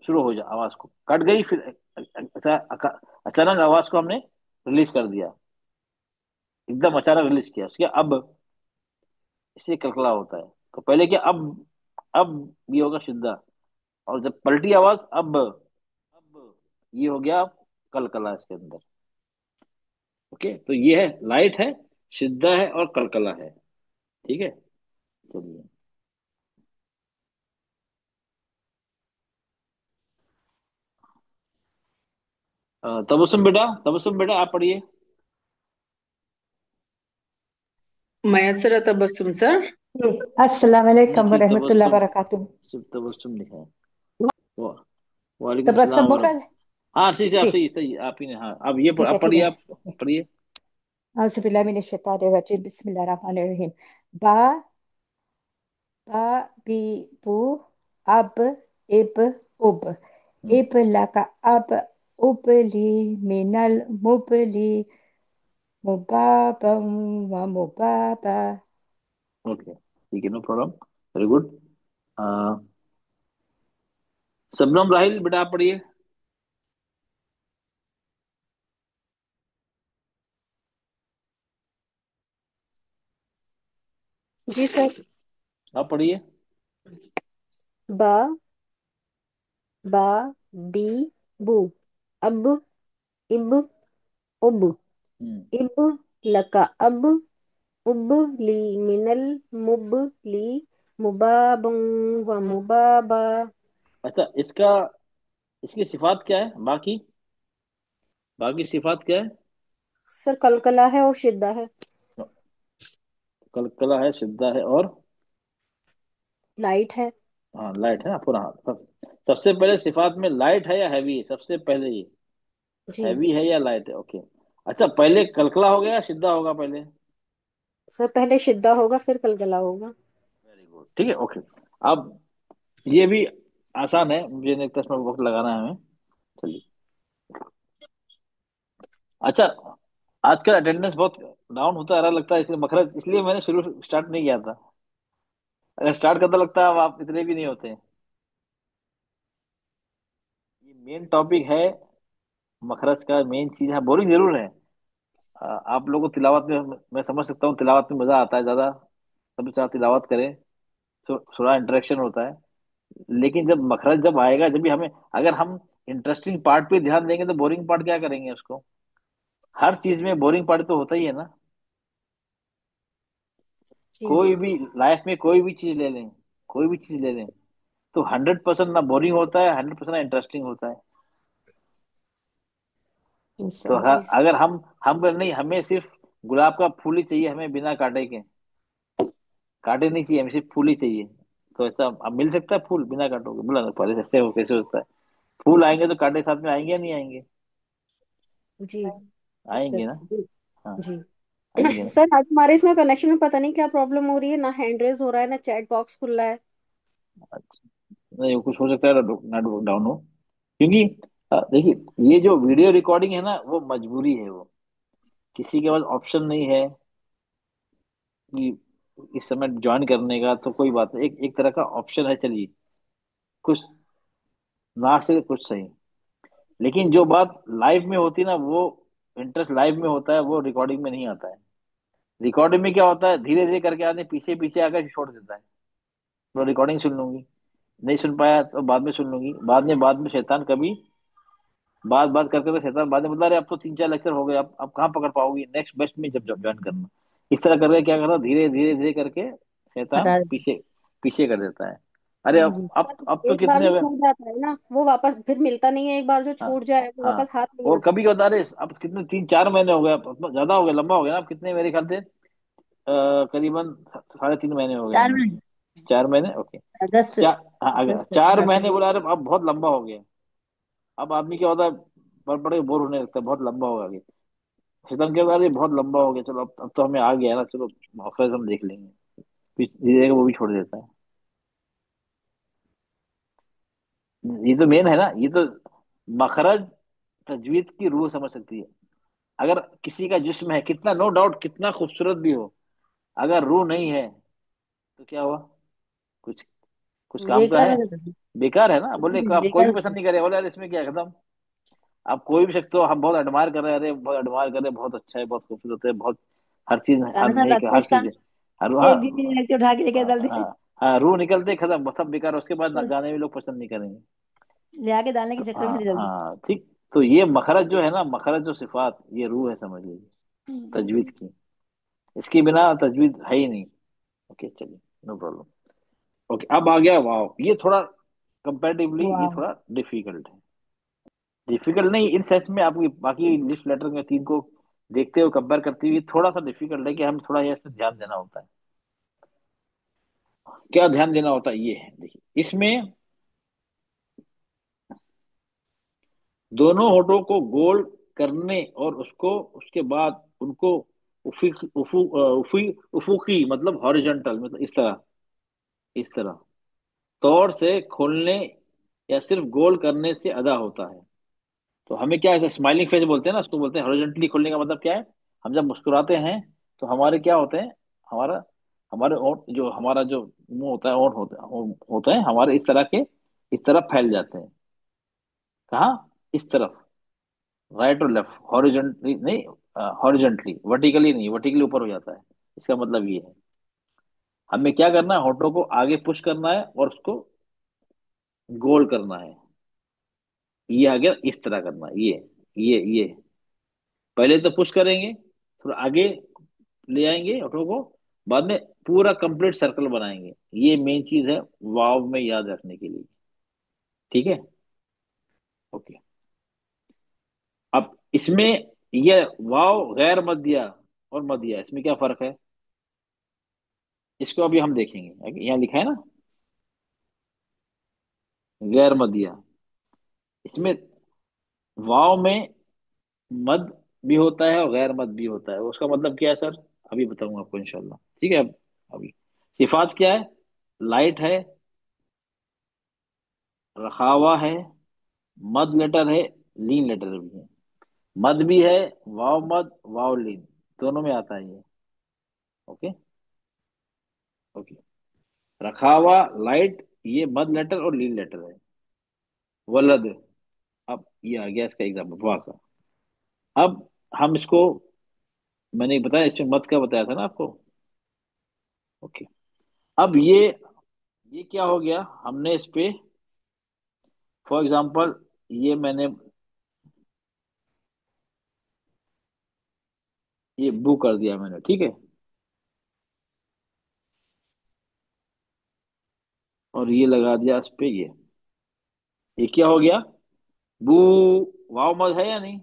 शुरू हो जा, आवाज को कट गई, फिर अचानक आवाज को हमने रिलीज कर दिया, एकदम अचानक रिलीज किया उसके, अब इससे कलकला होता है। तो पहले क्या, अब ये होगा शिद्दा, और जब पलटी आवाज, अब ये हो गया कलकला इसके अंदर, ओके। तो ये है, लाइट है, शिद्दा है और कलकला है, ठीक है। चलिए, तबसुम बेटा आप पढ़िए। मयसर तबस्सुम सर। जी, अस्सलाम वालेकुम नीचे रहमतुल्लाह तबस्सुम, वरकatuh। सिर्फ तबस्सुम लिखा है। वाह, वालेकुम तबस्सुम सलाम मुगल। हाँ सही से, आप जी, सही सही, आप ही ने, हाँ अब ये ठीक है अब ठीक पढ़िए, है। आप पढ़िए। औज़ुबिल्लाहि मिनश्शैतानिर्रजीम, बिस्मिल्लाहिर्रहमानिर्रहीम। बा, बा, बी, बू, अब, इब, उब, हम्म, इब लका अब, उबली, मिनल मुबली, मुबाबम व मुबाबा। ओके ठीक है, नो प्रॉब्लम, वेरी गुड। सबनम राहिल बेटा आप पढ़िए। जी सर। आप पढ़िए। बा, बा, बी, बू, अब, इब, उब, हम्म, इब, लका अब, उब, ली, मिनल, मुब, ली, मुबाबं व मुबाबा। अच्छा इसका, इसकी सिफात क्या है बाकी, बाकी सिफात क्या है? सर कलकला है और शिद्दा है। कलकला है, शिद्दा है, और लाइट है। हाँ लाइट है ना पूरा, हाँ सबसे पहले सिफात में लाइट है या हैवी है, सबसे पहले ये जी हैवी है या लाइट है, ओके। अच्छा पहले कलकला हो गया या शिद्दा होगा पहले? सर पहले शिद्दा होगा फिर कलकला होगा। वेरी गुड, ठीक है, ओके। अब ये भी आसान है, मुझे नहीं लगता इसमें वक्त लगाना है हमें, चलिए। अच्छा आजकल अटेंडेंस बहुत डाउन होता आ रहा लगता है, इसलिए मखरज, इसलिए मैंने शुरू स्टार्ट नहीं किया था, अगर स्टार्ट करता लगता है अब आप इतने भी नहीं होते। ये मेन टॉपिक है, मखरज का मेन चीज है, बोरिंग जरूर है। आप लोगों को तिलावत में मैं समझ सकता हूँ, तिलावत में मजा आता है ज्यादा, सभी साथ तिलावत करें, थोड़ा इंटरेक्शन होता है। लेकिन जब मखरज जब आएगा, जब भी हमें, अगर हम इंटरेस्टिंग पार्ट पे ध्यान देंगे तो बोरिंग पार्ट क्या करेंगे उसको? हर चीज में बोरिंग पार्ट तो होता ही है ना। जी कोई भी लाइफ में कोई भी चीज ले लें, कोई भी चीज ले लें, तो 100% ना बोरिंग होता है, 100% इंटरेस्टिंग होता है। जी तो सर। जी अगर हम नहीं, हमें सिर्फ गुलाब का फूल ही चाहिए, हमें बिना कांटे के, कांटे नहीं चाहिए, हमें सिर्फ फूल ही चाहिए, तो ऐसा अब मिल सकता है फूल बिना कांटों के? बोला ना पहले, ऐसे हो कैसे होता है? फूल आएंगे तो कांटे साथ में आएंगे या नहीं आएंगे? जी आएंगे सर। ना, हाँ जी आएंगे ना। सर आज हमारे इसमें कनेक्शन में पता नहीं क्या प्रॉब्लम हो रही है, ना हैंड रेज हो रहा है ना चैट बॉक्स खुल रहा है। अच्छा नहीं, वो कुछ हो सकता है नेटवर्क डाउन हो, क्योंकि देखिए ये जो वीडियो रिकॉर्डिंग है ना, वो मजबूरी है, वो किसी के पास ऑप्शन नहीं है कि इस समय ज्वाइन करने का, तो कोई बात नहीं, एक एक तरह का ऑप्शन है, चलिए कुछ ना से कुछ सही। लेकिन जो बात लाइव में होती है ना, वो इंटरेस्ट लाइव में होता है, वो रिकॉर्डिंग में नहीं आता है। रिकॉर्डिंग में क्या होता है, धीरे धीरे करके आदमी पीछे पीछे आकर छोड़ देता है, तो रिकॉर्डिंग सुन लूंगी, नहीं सुन पाया तो बाद में सुन लूंगी, बाद में शैतान कभी बात बात करके, तो शैतान बाद में बता रहे अब तो 3 4 लेक्चर हो गए, अब कहाँ पकड़ पाओगी, नेक्स्ट बेस्ट में जब जब ज्वाइन करना। इस तरह करके क्या करता, धीरे धीरे धीरे करके शैतान हटा पीछे पीछे कर देता है। अरे सर अब तो एक बार कितने जो हो गए? छूट जाता है ना वो वापस फिर मिलता नहीं है, एक बार जो हाँ छूट जाए वो हाँ, वापस हाथ नहीं और आता। कभी क्या होता है, अरे अब कितने 3 4 महीने हो गए, अब तो ज्यादा हो गया, लंबा हो गया ना, अब कितने मेरे ख्याल से करीबन 3.5 महीने हो गए चार होंगे। महीने 4 महीने, ओके। अगस्त, चार, हाँ अगर अगस्त 4 महीने बोला, अरे अब बहुत लंबा हो गया, अब आदमी क्या होता है, पढ़ पढ़ के बोर होने लगता है, बहुत लंबा हो गया। शीतम के बाद ये बहुत लंबा हो गया, चलो अब तो हमें आ गया ना, चलो ऑफिस हम देख लेंगे, फिर धीरे वो भी छोड़ देता है। ये तो मेन है ना, ये तो मखरज तजवीज की रूह समझ सकती है। अगर किसी का जिस्म है कितना, नो डाउट कितना खूबसूरत भी हो, अगर रूह नहीं है तो क्या हुआ, कुछ कुछ काम का बेकार है? हो जाता है। बेकार है ना, बोले आप कोई बेकार भी हो पसंद जाता नहीं करे, बोले यार इसमें क्या है, खत्म। आप कोई भी शख्स हो, हम बहुत एडमायर कर रहे हैं, अरे बहुत एडमायर कर रहे हैं, बहुत अच्छा है, बहुत खूबसूरत है, बहुत हर चीज, है। हर खाना नेक, खाता हर था चीज है, हर, एक दिन लेके उठा के लेके डाल दे। हाँ हाँ, रूह निकलते खत्म, सब बेकार, उसके बाद गाने भी लोग पसंद नहीं करेंगे। ले आके डालने के तो चक्कर में हाँ जल्दी। हाँ ठीक, तो ये मखरज जो है ना, मखरज जो सिफात, ये रूह है समझ लीजिए तजवीद की, इसके बिना तजवीद है ही नहीं। ओके चलिए, नो प्रॉब्लम। ओके अब आ गया, वाह ये थोड़ा कंपैरेटिवली ये वाह। थोड़ा डिफिकल्ट है। डिफिकल्ट नहीं इन सेंस में, आपकी बाकी लिस्ट लेटर में 3 को देखते हुए कंपेयर करते हुए थोड़ा सा डिफिकल्ट है, कि हम थोड़ा ये इस पे ध्यान देना होता है। क्या ध्यान देना होता है ये है, देखिए इसमें दोनों होठों को गोल करने और उसको उसके बाद उनको उफुकी मतलब हॉरिजॉन्टल मतलब इस तरह तौर से खोलने या सिर्फ गोल करने से अदा होता है। तो हमें क्या है, स्माइलिंग फेस बोलते हैं ना, उसको बोलते हैं हॉरिजॉन्टली खोलने का मतलब क्या है, हम जब मुस्कुराते हैं तो हमारे क्या होते हैं, हमारा हमारे ओंठ जो हमारा जो मुंह होता है, ओंठ होता है हमारे इस तरफ फैल जाते हैं। कहाँ, इस तरफ, राइट और लेफ्ट, हॉरिजॉन्टली नहीं, हॉरिजॉन्टली, वर्टिकली नहीं, वर्टिकली ऊपर हो जाता है। इसका मतलब ये है, हमें क्या करना है, होठों को आगे पुश करना है और उसको गोल करना है। ये आ गया, इस तरह करना है, ये पहले तो पुश करेंगे, फिर आगे ले आएंगे होठों को, बाद में पूरा कंप्लीट सर्कल बनाएंगे। ये मेन चीज है वाव में याद रखने के लिए। ठीक है, ओके। अब इसमें ये वाव गैर मध्य और मध्य, इसमें क्या फर्क है, इसको अभी हम देखेंगे। यहाँ लिखा है ना गैर मध्य, इसमें वाव में मद भी होता है और गैर मद भी होता है। उसका मतलब क्या है सर, अभी बताऊंगा आपको इंशाल्लाह। ठीक है, अब अभी सिफात क्या है, लाइट है, रखावा है, मद लेटर है, लीन लेटर भी है। मद भी है, वाव मद वाव लीन दोनों में आता है ये। Okay, okay. रखावा, लाइट, ये मद लेटर और लीन लेटर है। वलद, अब ये आ गया इसका एग्जाम्पल वाह का। अब हम इसको, मैंने बताया इसमें मत का बताया था ना आपको। ओके, अब ये क्या हो गया, हमने इस पे फॉर एग्जांपल ये मैंने ये बू कर दिया मैंने, ठीक है, और ये लगा दिया इस पे ये क्या हो गया, बू। वाव मत है या नहीं,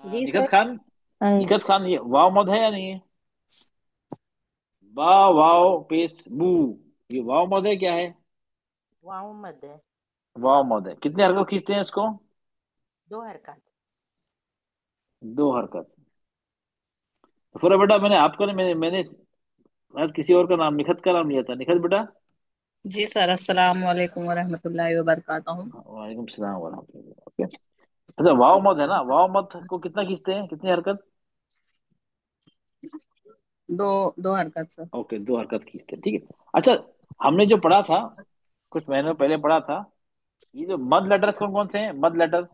जी निखत सर। खान, निखत खान, ये वाव मत है या नहीं है, बा वाव पेश बू, ये वाव मत है क्या है, वाव मध्ये वाव मत है। कितने हरकत खींचते हैं इसको, 2 हरकत। दो हरकत। तो फिर बेटा मैंने आपका मैंने आज किसी और का नाम, निखत का नाम लिया था, निखत बेटा। जी सर, अस्सलाम वालेकुम वरहमतुल्लाहि वबरकातुहू। वालेकुम सलाम वरहमतुल्लाह। ओके, अच्छा वाव मत है ना, वाव मत को कितना खींचते हैं, कितनी हरकत, दो दो हरकत सर। ओके, दो हरकत खींचते हैं, ठीक है। अच्छा, हमने जो पढ़ा था, कुछ महीनों पहले पढ़ा था, ये जो मद लेटर्स कौन कौन से हैं, मद लेटर।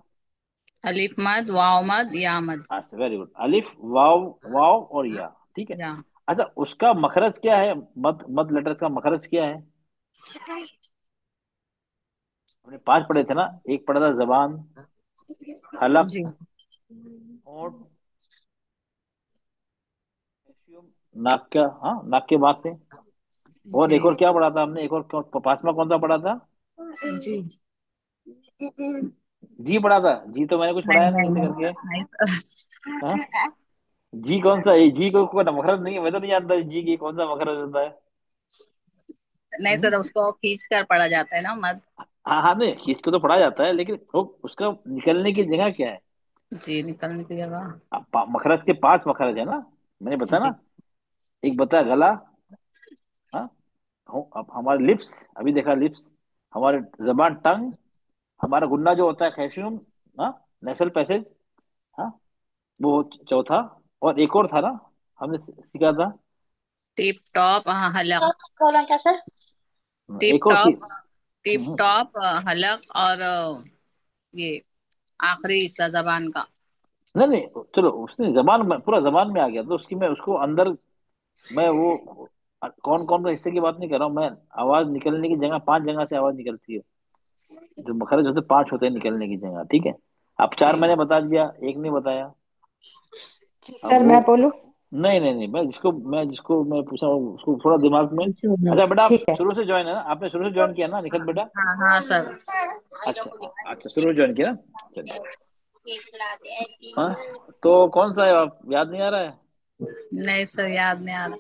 अलिफ मद, वाव मद, या मद। अच्छा, वेरी गुड, अलिफ वाव, वाव और या, ठीक है। या। अच्छा, उसका मखरज क्या है, मद मद लेटर्स का मखरज क्या है, हमने पांच पढ़े थे ना, एक पढ़ा था जबान, हलक, जी। होंठ, नाक का, हाँ नाक के बाद से, और जी। एक और क्या पढ़ा था हमने, एक और पांचवा कौन सा पढ़ा था, जी। जी पढ़ा था, जी तो मैंने कुछ नहीं पढ़ाया नहीं नहीं ऐसे नहीं करके। नहीं सर। हाँ, जी कौन सा है, जी को कोई मखरज नहीं है, मैं तो नहीं जानता जी की कौन सा मखरज होता है। नहीं हम्म? सर, उसको खींच कर पढ़ा जाता है ना मद। हाँ हाँ, नहीं खींच को तो पढ़ा जाता है, लेकिन वो उसका निकलने की जगह क्या है। जी, निकलने की जगह। मखरज के पांच मखरज है ना, मैंने बताया जी। ना, एक बताया गला, हाँ, अब हमारे लिप्स, अभी देखा लिप्स, हमारे जबान टंग, हमारा गुन्ना जो होता है खैशियम, हाँ, नेसल पैसेज, हाँ, वो चौथा, और एक और था ना, हमने सीखा था, टिप टॉप, हाँ, हलक। बोला क्या सर? टिप एक और टॉप, टिप हम्म, टॉप, हलक, और ये आखिरी हिस्सा जबान का। नहीं नहीं, चलो उसने जबान में, पूरा जबान में आ गया तो उसकी मैं उसको अंदर, मैं वो कौन कौन सा हिस्से की बात नहीं कर रहा हूँ मैं, आवाज निकलने की जगह, पांच जगह से आवाज निकलती है, जो मखरज होते पांच होते हैं निकलने की जगह, ठीक है। अब चार जी। मैंने बता दिया, एक नहीं बताया। जी अब सर, वो, मैं बोलूं? नहीं नहीं नहीं, मैं जिसको मैं पूछा हूँ उसको थोड़ा दिमाग में। अच्छा बेटा, आप ठीक है। शुरू से ज्वाइन है ना, आपने शुरू से ज्वाइन किया ना निखत बेटा। हाँ हाँ सर। अच्छा, अच्छा शुरू से ज्वाइन किया ना, चलिए। हाँ, तो कौन सा है, आप याद नहीं आ रहा है? नहीं सर, याद नहीं आ रहा।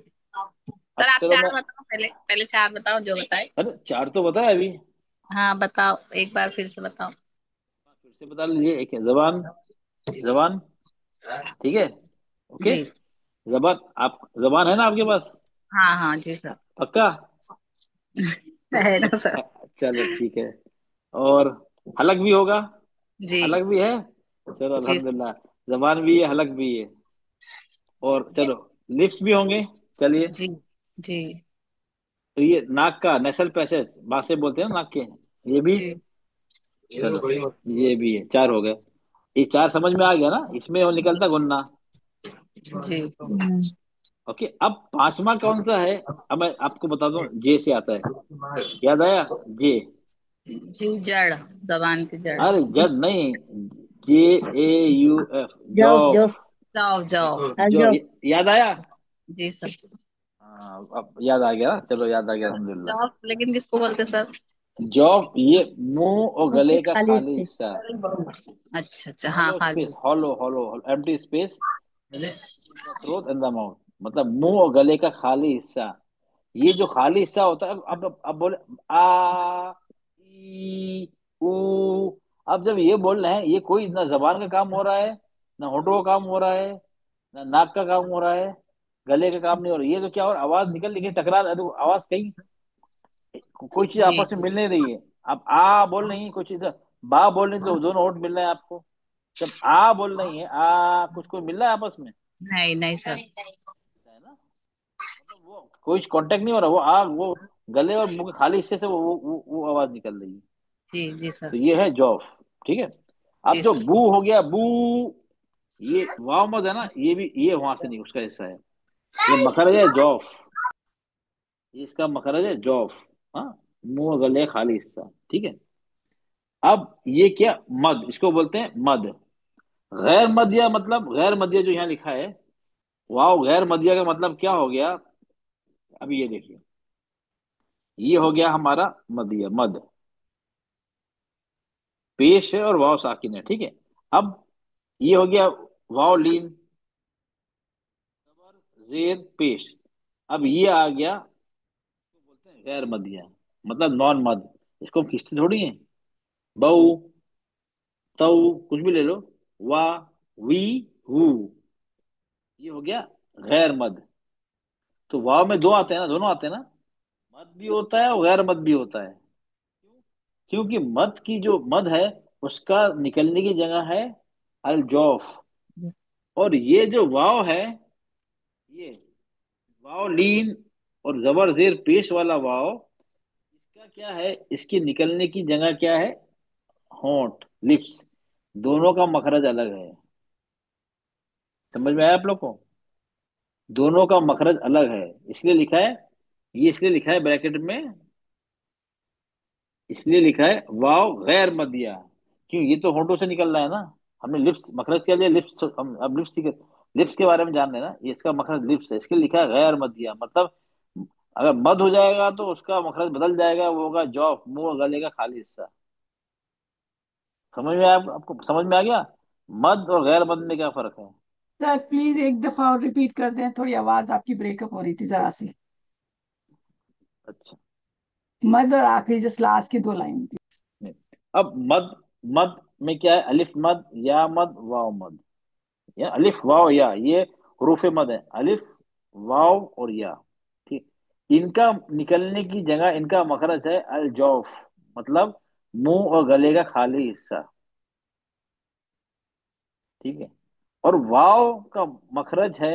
सर अब आप चलो चार मैं, बताओ, पहले पहले चार बताओ जो बताए। अरे चार तो बताया अभी। हाँ बताओ, एक बार फिर से बताओ। फिर से बता लीजिए। एक है जबान, जबान, ठीक है, ओके। जी। जबान, आप जबान है ना आपके पास? हाँ हाँ जी सर। पक्का? है ना सर। चलो ठीक है। और हलक भी होगा? जी। हलक भी है? चलो जी। अल्हम्दुलिल्लाह, जबान भी है, हलक भी है। और चलो, लिप्स भी होंगे। चलिए, जी। जी। तो ये नाक का नेसल पैसेज, बासे बोलते हैं ना नाक के, ये भी। जी। चलो, ये भी है, चार हो गए। ये चार समझ में आ गया ना, इसमें वो निकलता गुन्ना। जी। ओके, अब पांचवा कौन सा है? अब मैं आपको बता दूं, जे से आता है। याद आया? जे। जी जड़, जबान की जड़। अरे जड नहीं, J A U F, job job. जॉफ। जाओ जाओ। जो, जॉब। याद आया? जी सर। हाँ, अब याद आ गया, चलो याद आ गया अल्हम्दुलिल्लाह। जाओ लेकिन किसको बोलते सर? जॉफ, ये मुंह और मुंह के गले का खाली खाली हिस्से। हिस्सा। अच्छा अच्छा, हाँ हॉलो हाँ स्पेस, जी। Hollow hollow, empty space in the throat and the mouth, मतलब मुंह और गले का खाली हिस्सा। ये जो खाली हिस्सा होता है, अब बोले आ, ई, ऊ। अब जब ये बोल रहे हैं, ये कोई ना जबान का काम हो रहा है, ना होठों का काम हो रहा है, ना नाक का काम हो रहा है, गले का काम नहीं हो रहा है। ये तो क्या हो रहा है, आवाज निकल रही है, टकरा रहा है, तो आवाज कहीं, कोई चीज जी आपस में मिल नहीं रही है। आप आ बोल रही है कोई चीज, बा बोल रही, तो दोनों होठ मिल रहे हैं आपको। जब आ बोल रही है, आ कुछ कोई मिल रहा है आपस में, नहीं नहीं सर। है ना? मतलब वो कोई कांटेक्ट नहीं हो रहा, वो आ, वो गले और मुंह के खाली हिस्से से वो आवाज निकल रही है। जी जी तो सर। ये है जॉफ, ठीक है। अब जी जो सर। बू हो गया, बू, ये वाव मत है ना, ये भी, ये वहां से नहीं, उसका हिस्सा है। ये मखरज है जॉफ, ये इसका मखरज है जॉफ। हाँ, मुंह और गले का खाली हिस्सा, ठीक है। अब ये क्या, मद, इसको बोलते हैं मद। गैर मध्य, मतलब गैर मध्य जो यहाँ लिखा है, वाव गैर मध्य का मतलब क्या हो गया? अभी ये देखिए, ये हो गया हमारा मध्य, मद। पेश है और वाव साकिन है, ठीक है। अब ये हो गया वाव लीन, जेर पेश। अब ये आ गया, इसको बोलते हैं गैर मध्य, मतलब नॉन मद। इसको हम खींचते थोड़ी हैं। बहु, तऊ, कुछ भी ले लो, वा, वी, हु, ये हो गया गैर मद। तो वाव में दो आते हैं ना, दोनों आते हैं ना, मद भी होता है और गैर मद भी होता है। क्योंकि मद की जो मद है, उसका निकलने की जगह है अल जौफ। और ये जो वाव है, ये वाव लीन और जबर जेर पेश वाला वाव, इसका क्या है, इसकी निकलने की जगह क्या है? होंठ, लिप्स। दोनों का मखरज अलग है। समझ में आया आप लोग को? दोनों का मखरज अलग है, इसलिए लिखा है, ये इसलिए लिखा है ब्रैकेट में, इसलिए लिखा है वाव गैर मदिया। क्यों? ये तो होंठों से निकल रहा है ना, हमने लिप्स मखरज के लिए लिप्स, हम अब लिप्स की, लिप्स के बारे में जान रहे हैं ना, ये इसका मखरज लिप्स है, इसके लिए लिखा है गैर मदिया, मतलब अगर मद हो जाएगा तो उसका मखरज बदल जाएगा, वो होगा जॉफ, मुंह और गले का खाली हिस्सा। समझ में आया आपको? समझ में आ गया मद और गैर मद में क्या फर्क है? सर प्लीज एक दफा और रिपीट कर दें, थोड़ी आवाज आपकी ब्रेकअप हो रही थी जरा सी। अच्छा, मद और आखिरी जस्ट लास्ट की दो लाइन थी। नहीं। अब मद, मद में क्या है? अलिफ मद, या मद, वाव मद, या अलिफ वाव या, ये हरूफ मद है, अलिफ, वाव और या, ठीक। इनका निकलने की जगह, इनका मखरज है अल जौफ, मतलब मुंह और गले का खाली हिस्सा, ठीक है। और वाव का मखरज है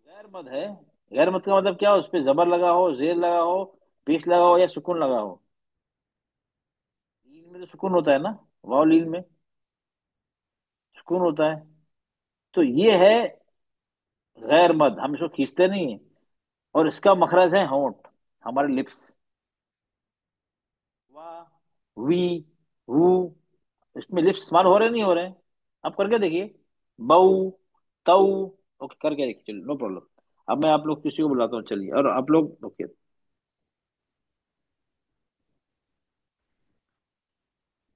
गैर मद है। गैर मद का मतलब क्या हो? उस पे जबर लगा हो, जेर लगा हो, पेश लगा हो, या सुकून लगा हो। लीन में तो सुकून होता है ना, वाव लीन में सुकून होता है। तो ये है गैर मद, हम इसको खींचते नहीं है। और इसका मखरज है होंठ, हमारे लिप्स, वाह, वी, हु। इसमें लिप्स इस्तेमाल हो रहे नहीं हो रहे हैं? आप करके देखिए, बऊ, तऊ। ओके, करके देखिए, चलिए, नो प्रॉब्लम। अब मैं आप लोग किसी को बुलाता हूँ, चलिए, और आप लोग, ओके।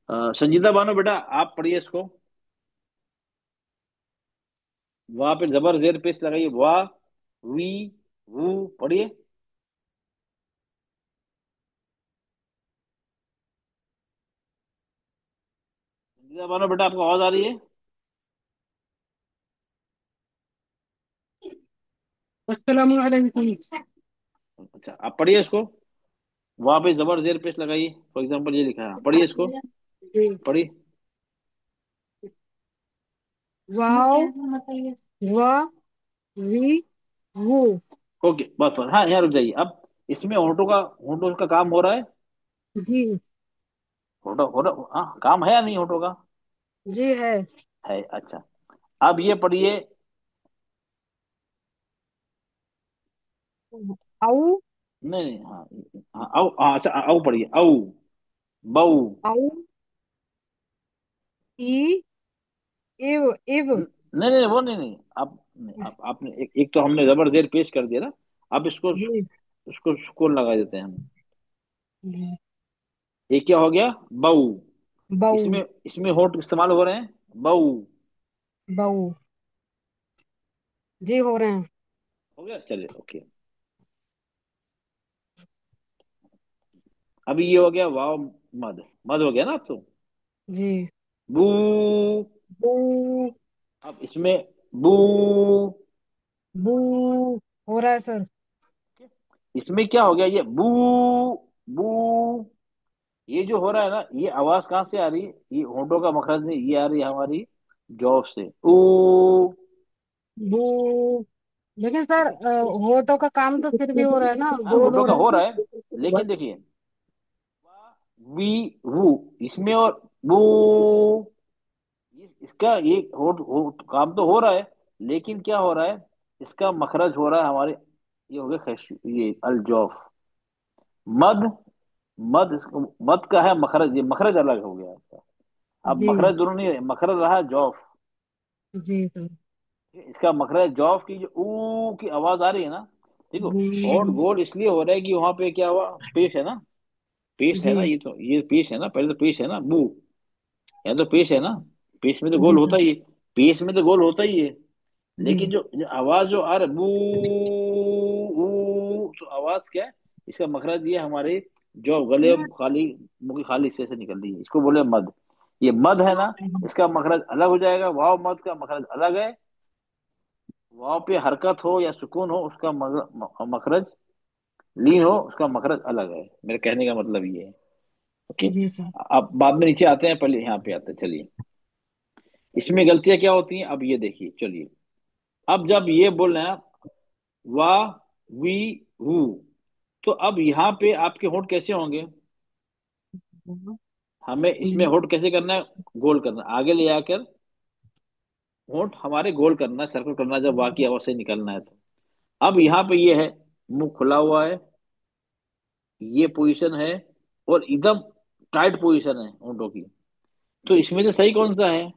संजीदा बानो बेटा, आप पढ़िए इसको। वहां पे जबर जेर पेश लगाइए, वाह, वी, वू, पढ़िए। संजीदा बानो बेटा, आपको आवाज आ रही है? अस्सलाम वालेकुम। अच्छा, आप पढ़िए इसको। वहां पे जबर जेर पेश लगाइए, फॉर एग्जाम्पल ये लिखा है, पढ़िए इसको। जी। पढ़िए। वाओ, वाह, वी, वो। ओके, बस बस, हाँ, यहाँ रुक जाइए अब। इसमें होंठों का काम हो रहा है। जी। होटो होटो हाँ, काम है या नहीं होटो का? जी है। है, अच्छा। अब ये पढ़िए। औ, नहीं नहीं, हाँ। हाँ, हाँ, अच्छा, औ पढ़िए, औ, बऊ। औ, ई, इव, इव। नहीं नहीं, वो नहीं नहीं, आप नहीं, आपने एक तो हमने जबर जेर पेश कर दिया ना। अब इसको जी। उसको सुकून लगा देते हैं हम। जी। एक क्या हो गया? बऊ। बऊ, इसमें इसमें होंठ इस्तेमाल हो रहे हैं। बऊ। बऊ। जी हो रहे हैं। हो गया, चलिए, ओके। अभी ये हो गया वाव, मद। मद हो गया ना अब तो। जी। बू। बू, अब इसमें बू। बू हो रहा है सर। इसमें क्या हो गया? ये बू, बू। ये जो हो रहा है ना, ये आवाज कहाँ से आ रही है? ये होंठों का मखरज नहीं, ये आ रही है हमारी जॉब से, ऊ। बू। लेकिन सर ठीक है। होठों का काम तो फिर भी हो रहा है ना, हाँ, गोल होंठों हो का रहे हो रहा है, हैं। लेकिन देखिए, वी, वू, इसमें और बू, इसका ये होठ काम तो हो रहा है, लेकिन क्या हो रहा है? इसका मखरज हो रहा है हमारे, ये हो गया ये अलजौफ। मद। मद का है मखरज, ये मखरज अलग हो गया इसका। अब जी। मखरज दोनों नहीं है, मखरज रहा जौफ। जी सर। इसका मखरज जौफ की जो ऊ की आवाज आ रही है ना, देखो, बू। होंठ गोल इसलिए हो रहा है कि वहां पे क्या हुआ, पेश है ना। पेश है जी। ना, ये पेश है ना, पहले तो पेश है ना, बू। यहाँ तो पेश है ना। पेश में तो जी गोल सर। होता ही है। पेश में तो गोल होता ही है। जी। लेकिन जो आवाज जो आ रहा है, बू, ऊ, तो आवाज क्या है? इसका मखरज ये हमारे जो गले और खाली, मुंह के खाली हिस्से से निकल रही है, इसको बोले मद। ये मद है ना, इसका मखरज अलग हो जाएगा। वाव मद का मखरज अलग है। वाव पे हरकत हो या सुकून हो, उसका मखरज, लीन हो, उसका मखरज अलग है। मेरे कहने का मतलब ये है। ओके। जी सर। अब बाद में नीचे आते हैं, पहले यहाँ पे आते हैं, चलिए। इसमें गलतियां क्या होती हैं, अब ये देखिए, चलिए। अब जब ये बोल रहे हैं वाह, वी, वू, तो अब यहाँ पे आपके होंठ कैसे होंगे? हमें इसमें होंठ कैसे करना है? गोल करना, आगे ले आकर होंठ हमारे गोल करना है, सर्कल करना है, जब वाह की आवाज से निकलना है तो। अब यहाँ पे ये है, मुंह खुला हुआ है, ये पोजीशन है, और एकदम टाइट पोजीशन है होंठों की। तो इसमें से सही कौन सा है?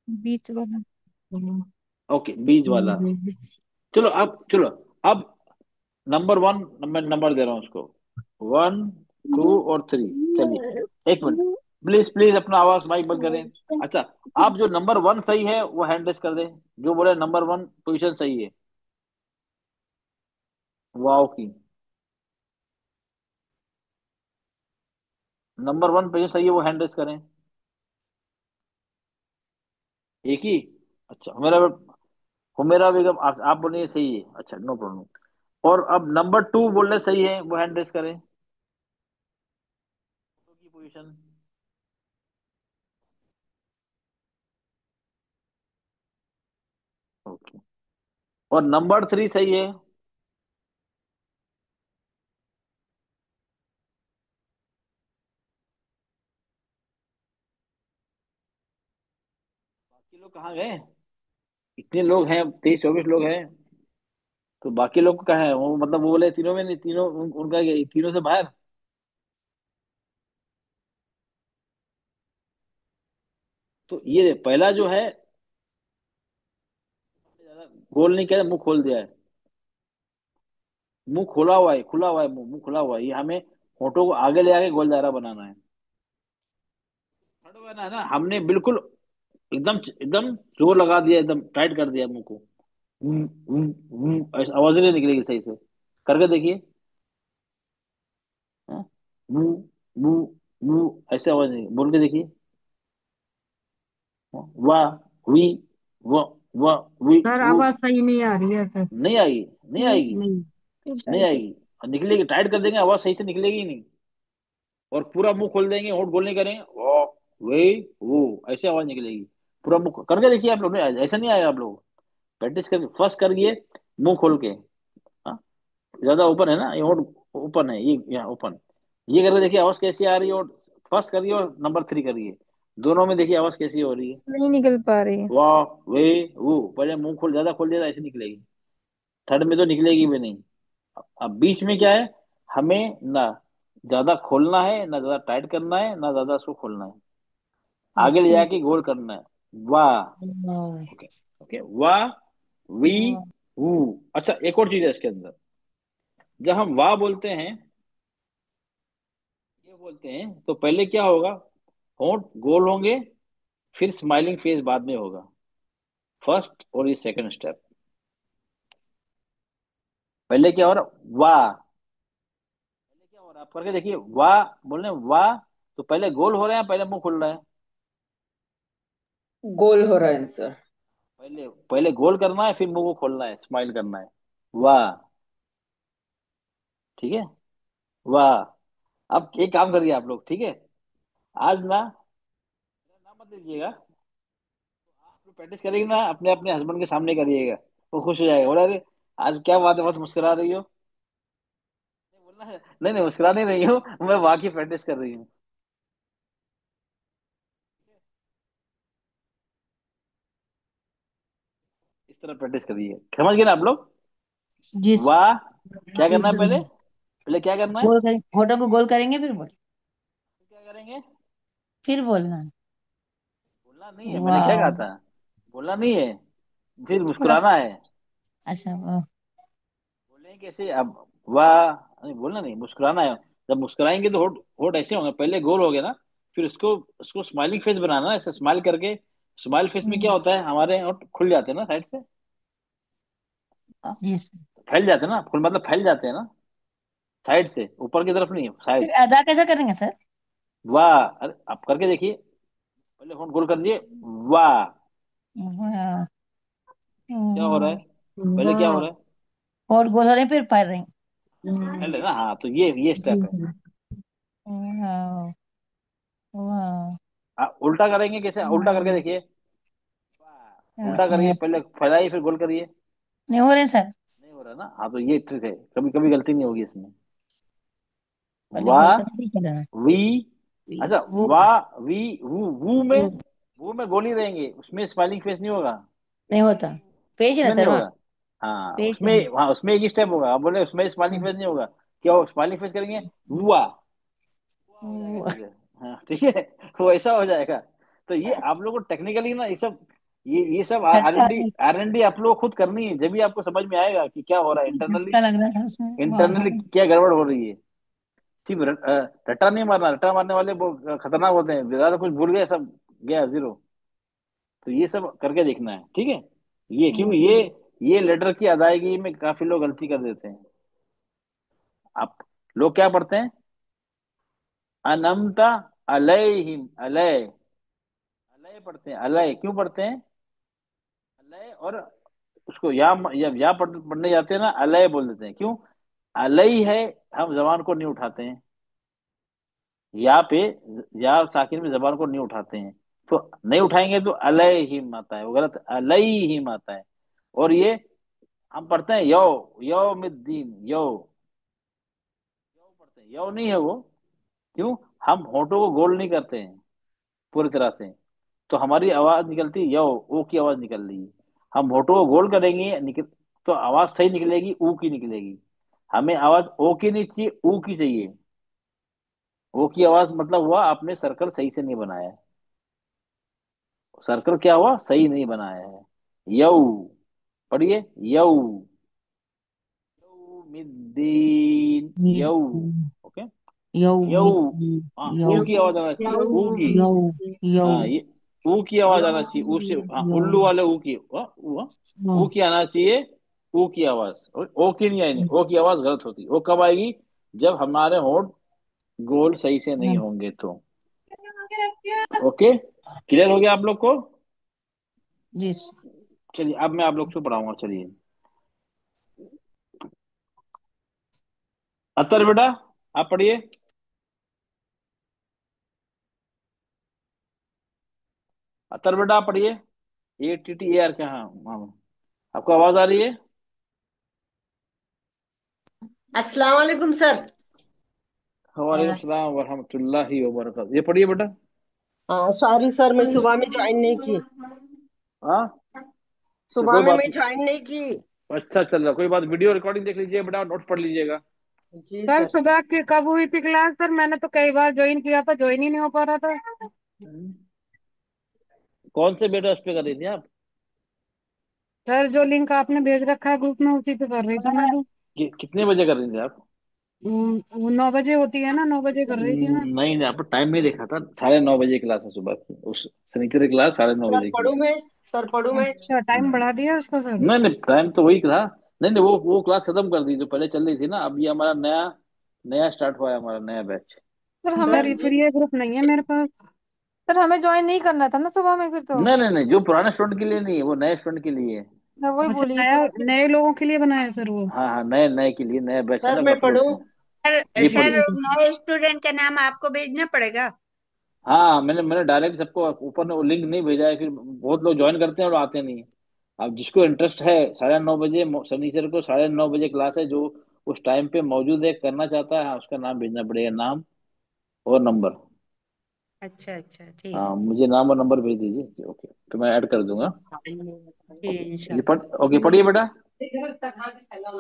बीच वाला। ओके, बीच वाला। चलो अब, चलो अब, नंबर वन, नंबर नंबर दे रहा हूँ उसको। 1, 2 और 3। चलिए, एक मिनट, प्लीज प्लीज अपना आवाज माइक बंद करें। अच्छा, आप जो नंबर वन सही है वो हैंड रेस कर दें, जो बोले नंबर वन पोजीशन सही है वाओ की। नंबर वन पोजीशन सही है, वो हैंड रेस करें। एक ही? अच्छा, हुमेरा बेगम, आप बोले सही है, अच्छा, नो प्रॉब्लम। और अब नंबर टू बोल रहे सही है, वो हैंड रेस करें की पोजीशन। ओके। और नंबर थ्री सही है। बाकी लोग कहाँ गए? इतने लोग हैं, 23 24 लोग हैं। तो बाकी लोग कहाँ है? वो मतलब वो बोले तीनों में नहीं, तीनों उनका तीनों से बाहर। तो ये पहला जो है, ज्यादा गोल नहीं किया, मुंह खोल दिया है। मुंह खुला हुआ है, खुला हुआ है, मुंह मुंह खुला हुआ है, ये हमें होठों को आगे ले आके गोल दायरा बनाना है। थर्ड बनाना है ना, हमने बिल्कुल एकदम एकदम जोर लगा दिया, एकदम टाइट कर दिया मुंह को। ऐसे आवाज ही नहीं निकलेगी सही से। करके देखिए। हाँ? मुंह मुंह मुंह ऐसे आवाज नहीं, बोल के देखिए। हाँ? वाह, वी, व, व, वी, सर वो। आवाज सही नहीं आ रही है सर। नहीं आएगी, नहीं आएगी, नहीं। नहीं आएगी। और निकलेगी, टाइट कर देंगे, आवाज सही से निकलेगी ही नहीं। और पूरा मुंह खोल देंगे, होंठ गोल नहीं करेंगे, वो, वे, वो, ऐसे आवाज निकलेगी। पूरा मुंह करके देखिए आप लोग, नहीं ऐसा नहीं आएगा आप लोग। प्रैक्टिस करके फर्स्ट करिए, मुंह खोल के। हाँ? ज्यादा ओपन है ना ये होंठ, ओपन है ये, यहाँ ओपन। ये करके देखिए आवाज कैसी आ रही है। और फर्स्ट करिए और नंबर 3 करिए, दोनों में देखिए आवाज कैसी हो रही है। नहीं निकल पा रही है। वाह, वे, वो। पहले मुंह खोल, ज्यादा खोल दिया तो ऐसे निकलेगी। थर्ड में तो निकलेगी भी नहीं। अब बीच में क्या है, हमें ना ज्यादा खोलना है, ना ज्यादा टाइट करना है, ना ज्यादा उसको खोलना है। आगे ले अच्छा। जाके गोल करना है। वाह। हाँ। ओके, ओके, वाह, वी, हाँ। वू। अच्छा, एक और चीज है इसके अंदर। जब हम वाह बोलते हैं, ये बोलते हैं, तो पहले क्या होगा, होंठ गोल होंगे, फिर स्माइलिंग फेस बाद में होगा। फर्स्ट और ये सेकंड स्टेप। पहले क्या हो रहा, वाह। पहले क्या हो रहा है, आप करके देखिए। वाह बोलने, वाह। तो पहले गोल हो रहे हैं, पहले मुंह खुल रहा है। गोल हो रहा है आंसर। पहले पहले गोल करना है, फिर मुंह को खोलना है, स्माइल करना है। वाह। ठीक है। वाह। अब एक काम करिए आप लोग, ठीक है। आज ना, मेरा नाम मत लीजिएगा। आप लोग प्रैक्टिस करेंगे ना, अपने अपने हस्बैंड के सामने करिएगा। वो खुश हो जाएगा, बोला अरे आज क्या बात है, बहुत मुस्कुरा रही हो। नहीं बोलना है, नहीं नहीं, मुस्कुरा नहीं रही हूँ, मैं वाकई प्रैक्टिस कर रही हूँ। इस तरह प्रैक्टिस करिए, समझ गए ना आप लोग। जी। वाह। क्या जी करना है सर। पहले, पहले क्या करना है। गोल करें, होठों को गोल करेंगे फिर बोल, क्या करेंगे। फिर बोलना है। बोलना नहीं है, मैंने क्या कहा वाह। था। बोलना नहीं है, फिर थोड़ा। मुस्कुराना है। अच्छा वाह। बोलेंगे कैसे अब। वाह, नहीं बोलना नहीं, मुस्कुराना है। जब मुस्कुराएंगे तो होठ, होठ ऐसे होंगे, पहले गोल हो गया ना। फिर उसको उसको स्माइलिंग फेस बनाना है, ऐसे स्माइल करके। स्माइल फेस में क्या हम्म, होता है, हमारे होठ खुल जाते हैं ना साइड से। हाँ? जी सर। फैल जाते हैं ना, फुल मतलब फैल जाते हैं ना, साइड से, ऊपर की तरफ नहीं, फिर साइड। अदा कैसा करेंगे सर? वाह, अरे आप करके देखिए। पहले होंठ गोल कर दिए। वाह। वाह। क्या हो रहा है, वाह। पहले क्या हो वाह। रहा है। होठ गोल हो रहे हैं फिर पैर रहे हैं। फैल रहे हैं ना, हाँ, तो ये जी स्टेप है। सर। वाह। वाह। उल्टा करेंगे कैसे, उल्टा करके वाह। देखिए। वाह, उल्टा करिए, पहले फैलाइए फिर गोल करिए। नहीं हो रहे हैं सर। नहीं हो रहा ना, हाँ, तो ये ट्रिक है, कभी कभी गलती नहीं होगी इसमें। पहले गोल वाह, करके फिर चलाना। वी। अच्छा, वो। वाह, वी, वू में, वो वू में गोली रहेंगे, उसमें स्माइलिंग फेस नहीं होगा। नहीं होता। पेश है ना उसमें नहीं सर वहाँ। होगा। हाँ, पेश है। उसमें, हाँ, उसमें एक ही स्टेप होगा, आप बोले उसमें स्माइलिंग फेस नहीं होगा। क्या हो, स्माइलिंग फेस करेंगे। हुआ, हुआ हो जाएगा वो सीधे। हाँ, ठीक है। वो ऐसा हो जाएगा। तो ये आप लोगों को टेक्निकली ना, ये सब, ये सब आर खट्टा N D R N D आप लोगों को खुद करनी है, जब भी आपको समझ में आएगा कि क्या हो रहा है इंटरनली। खट्टा लग रहा था उसमें। वाह। इंटरनली क्या गड़बड़ हो रही है। सिर्फ रट्टा नहीं मारना, रट्टा मारने वाले वो खतरनाक होते हैं, ज्यादा कुछ भूल गए सब, गया जीरो। तो ये सब करके देखना है, ठीक है। ये क्यों, ये लेटर की अदायगी में काफी लोग गलती कर देते हैं। आप लोग क्या पढ़ते हैं, अनमता अलैहिम, अलय, अलय पढ़ते हैं, अलय क्यों पढ़ते हैं, अलय। और उसको या पढ़ने जाते हैं ना, अलय बोल देते हैं, क्यों, अलय है। हम जबान को नहीं उठाते हैं, या पे, या साकिन में जबान को नहीं उठाते हैं। तो नहीं उठाएंगे तो अलय ही आता है, वो गलत, अलय ही आता है। और ये हम पढ़ते हैं यो, यौमिद्दीन, यो पढ़ते हैं, यो नहीं है वो। क्यों, हम होठों को गोल नहीं करते हैं पूरी तरह से, तो हमारी आवाज निकलती है यो, ओ की आवाज निकल रही है। हम होठों को गोल करेंगे, तो आवाज सही निकलेगी, ऊ की निकलेगी। हमें आवाज ओ की नहीं चाहिए, ऊ की चाहिए। ओ की आवाज मतलब हुआ आपने सर्कल सही से नहीं बनाया है। सर्कल क्या हुआ, सही नहीं बनाया है। यऊ, पढ़िए, यऊ, यौमिद्दीन, यौ। ओके। यौ यौ। हाँ, यौ ऊ की आवाज आना चाहिए, ऊ की। यौ यौ हाँ, ये ऊ की आवाज आना चाहिए, ऊ से। हाँ, यौ उल्लू वाले ऊ की। ऊ, हाँ। ऊ हाँ, की आना चाहिए, ऊ की आवाज। ओ की नहीं आनी, ओ की आवाज गलत होती। वो कब आएगी? जब हमारे होंठ गोल सही से नहीं हाँ। होंगे तो। ओके, क्लियर हो गया आप लोग को? जी। चलिए, अब मैं आप लोग को पढ़ाऊंगा, चलिए। अतर बेटा, आप पढ़िए। अतर बेटा, आप पढ़िए। ATTAR क्या? हाँ हाँ। आपको आवाज आ रही है? अस्सलाम वालेकुम सर। वालेकुम सलाम वरहमतुल्लाहि वबरकातुहू। ये पढ़िए बेटा। सॉरी सर, मैं सुबह में ज्वाइन नहीं की। हाँ, चलो सुबह कोई में बात मैं नहीं। ज्वाइन नहीं की। अच्छा, चल रहा, कोई बात। वीडियो रिकॉर्डिंग देख लीजिए बेटा, नोट पढ़ लीजिएगा। जी सर सर। सुबह की कब हुई थी क्लास? सर मैंने तो कई बार ज्वाइन किया था, ज्वाइन ही नहीं हो पा रहा था। कौन से बेटा उस पे कर रही थी आप? सर जो लिंक आपने भेज रखा है ग्रुप में उसी पे कर रही थी मैं तो। कितने बजे कर रही थी आप? वो 9 बजे होती है ना, 9 बजे कर रही थी मैं। नहीं नहीं, आपको टाइम नहीं देखा था। 9:30 क्लास है सुबह की, उस सनीचर की क्लास 9:30 की है। सर पढ़ू मैं। अच्छा, टाइम बढ़ा दिया उसका सर? नहीं नहीं, टाइम तो वही था। नहीं नहीं, वो क्लास खत्म कर दी जो पहले चल रही थी ना। अब ये हमारा नया नया स्टार्ट हुआ है, हमारा नया बैच। सर हमें सर फिर ये ग्रुप नहीं है मेरे पास। सर हमें ज्वाइन नहीं करना था ना सुबह में फिर तो। नहीं नहीं नहीं, जो पुराने स्टूडेंट के लिए नहीं है, वो नए स्टूडेंट के लिए है। मैं वही अच्छा, बोली नया थी। नए लोगों के लिए बनाया है सर वो? हाँ हाँ, नए नए के लिए नया बैच है सर ना, मैं अपलोड पढ़ू। किया। सर ये सर पढ़िए। ठीक है। नए स्टूडेंट का नाम आपको भेजना पड़ेगा। हाँ, मैंने मैंने डायरेक्ट सबको ऊपर ने लिंक नहीं भेजा है, फिर बहुत लोग ज्वाइन करते हैं और आते नहीं। अब जिसको इंटरेस्ट है, 9:30 शनिचर को 9:30 क्लास है, जो उस टाइम पे मौजूद है, करना चाहता है, हाँ, उसका नाम भेजना पड़ेगा, नाम और नंबर। अच्छा अच्छा, ठीक हाँ, मुझे नाम और नंबर भेज दीजिए, ओके, तो मैं ऐड कर दूंगा। है ओके, ये इंशाल्लाह। ओके, पढ़िए बेटा।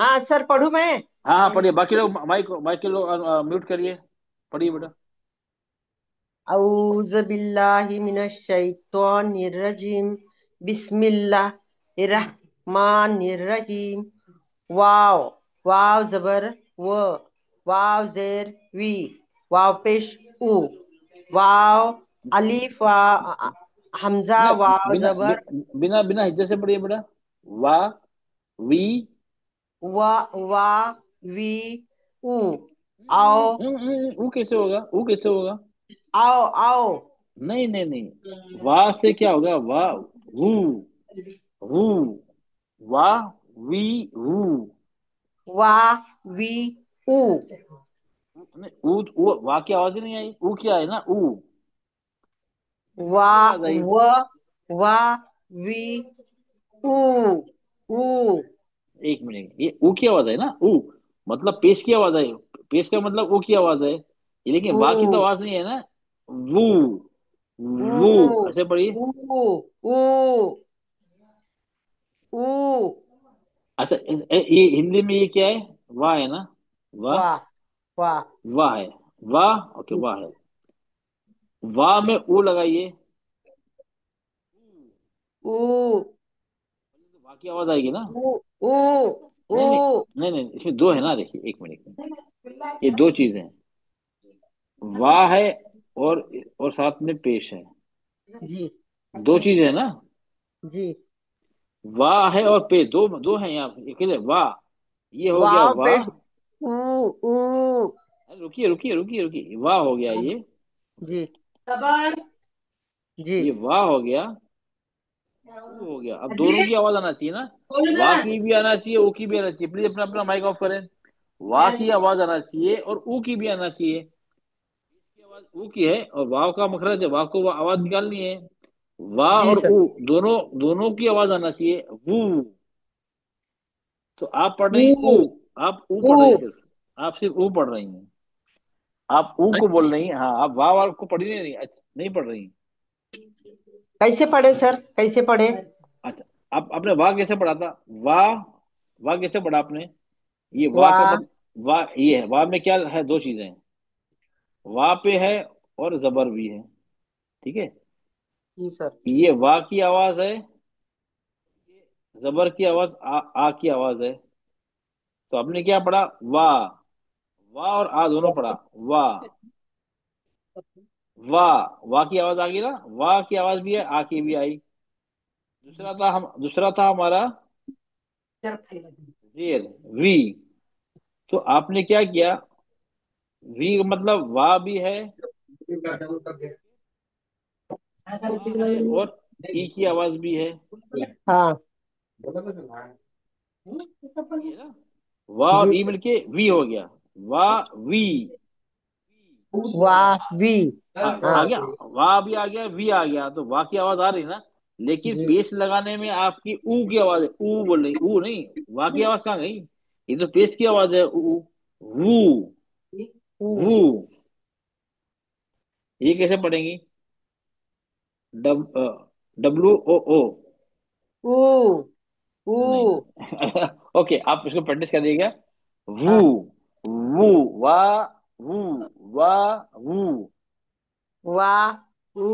हाँ सर पढ़ू मैं। हाँ हाँ, पढ़िए। बाकी लोग माइक माइक के लोग म्यूट करिए। पढ़िए बेटा। औज़ु बिल्लाहि मिनश शैतानिर रजीम। बिस्मिल्लाहिर रहमानिर रहीम। वाव। वाव जबर व। वाव जेर वी। वाव पेश उ। वाव अलीफ वा हमजा नहीं, वाव जबर बिना बिना हिज्जे से पढ़िए बेटा। वाह, वी। वा। वा वी उ। आओ वो कैसे होगा? वो कैसे होगा? आओ आओ। नहीं नहीं नहीं, वाह से क्या होगा? वाह, वू, वू, वाह, वी, वू। वा वी उ। नहीं, वाह की आवाज ही नहीं आई, ऊ क्या है ना, ऊ। ऊ वा की आवाज आई। व। वा वी उ। उ। एक मिनट, ये ऊ की आवाज है ना, ऊ मतलब पेश की आवाज है। पेश का मतलब ऊ की आवाज है ये, लेकिन उ। वाह की तो आवाज नहीं है ना। वू, उ। वू, ऐसे पढ़िए। उ। उ। उ। अच्छा, ये हिंदी में ये क्या है? वाह है ना, वाह। वाह। वाह। वाह है, वाह, ओके, वाह है। वाह में ऊ लगाइए। उ। वाह की आवाज आएगी ना। उ। उ। उ। नहीं नहीं नहीं नहीं, इसमें दो है ना, देखिए, एक मिनट, ये दो चीजें हैं। वाह है और साथ में पेश है, जी दो चीजें है ना। जी। वाह है और पे, दो दो है यहाँ पे, अकेले वाह। ये हो गया वाव वाह। पेश उ। उ। अरे रुकिए रुकिए रुकिए रुकिए, वाह हो गया ये। जी सबर। जी। ये वाह हो गया, ऊ हो गया। अब दोनों की आवाज आना चाहिए ना। वाह की भी आना चाहिए, ऊ की भी आना चाहिए। प्लीज अपना अपना माइक ऑफ करें। वाह की आवाज आना चाहिए और ऊ की भी आना चाहिए। इसकी आवाज ऊ की है और वाव का मखरज है, वाह को आवाज निकालनी है। वाह जी और सर। ऊ, दोनों दोनों की आवाज आना चाहिए, वू। तो आप पढ़ रही उ। ऊ, आप ऊ उ। पढ़ रही, सिर्फ आप सिर्फ ऊ पढ़ रही हैं। आप ऊ को बोल अच्छा, रही हैं, हाँ, आप वाह वाह को पढ़ी नहीं, अच्छा, नहीं पढ़ रही। कैसे पढ़े सर, कैसे पढ़े? अच्छा, आप आपने वाह कैसे पढ़ा था? वाह, वाह कैसे पढ़ा आपने? ये वाह का वाह। मतलब, वाह ये है, वाह में क्या है? दो चीजें हैं, वाह पे है और जबर भी है, ठीक है। जी सर। ये वाह की आवाज है, जबर की आवाज आ की आवाज है। तो आपने क्या पढ़ा? वाह। वाह और आ दोनों पढ़ा। वाह। वाह। वाह की आवाज आ गई ना, वाह की आवाज भी है, आ की भी आई। दूसरा था हमारा जेर, वी। तो आपने क्या किया? वी का मतलब वाह भी है, वाह है, और ई की आवाज भी है। हाँ ये ना, वाह और जी ई मिलके वी हो गया। वाह वी। वाह वी। हाँ हाँ आ गया। वाह भी आ गया, वी आ गया, तो वाह की आवाज आ रही ना। लेकिन जी पेश लगाने में आपकी ऊ की आवाज है, ऊ बोल रही, ऊ नहीं। वाह की आवाज कहाँ गई? ये तो पेश की आवाज है, ऊ। वू। ऊ वू। ये कैसे पढ़ेंगी? डब्ल्यू ओ ओ। ऊ ऊ नहीं। ओके, आप इसको प्रैक्टिस करिएगा। वू। हाँ वू। वाह। वू। वाह। वू। वाह ऊ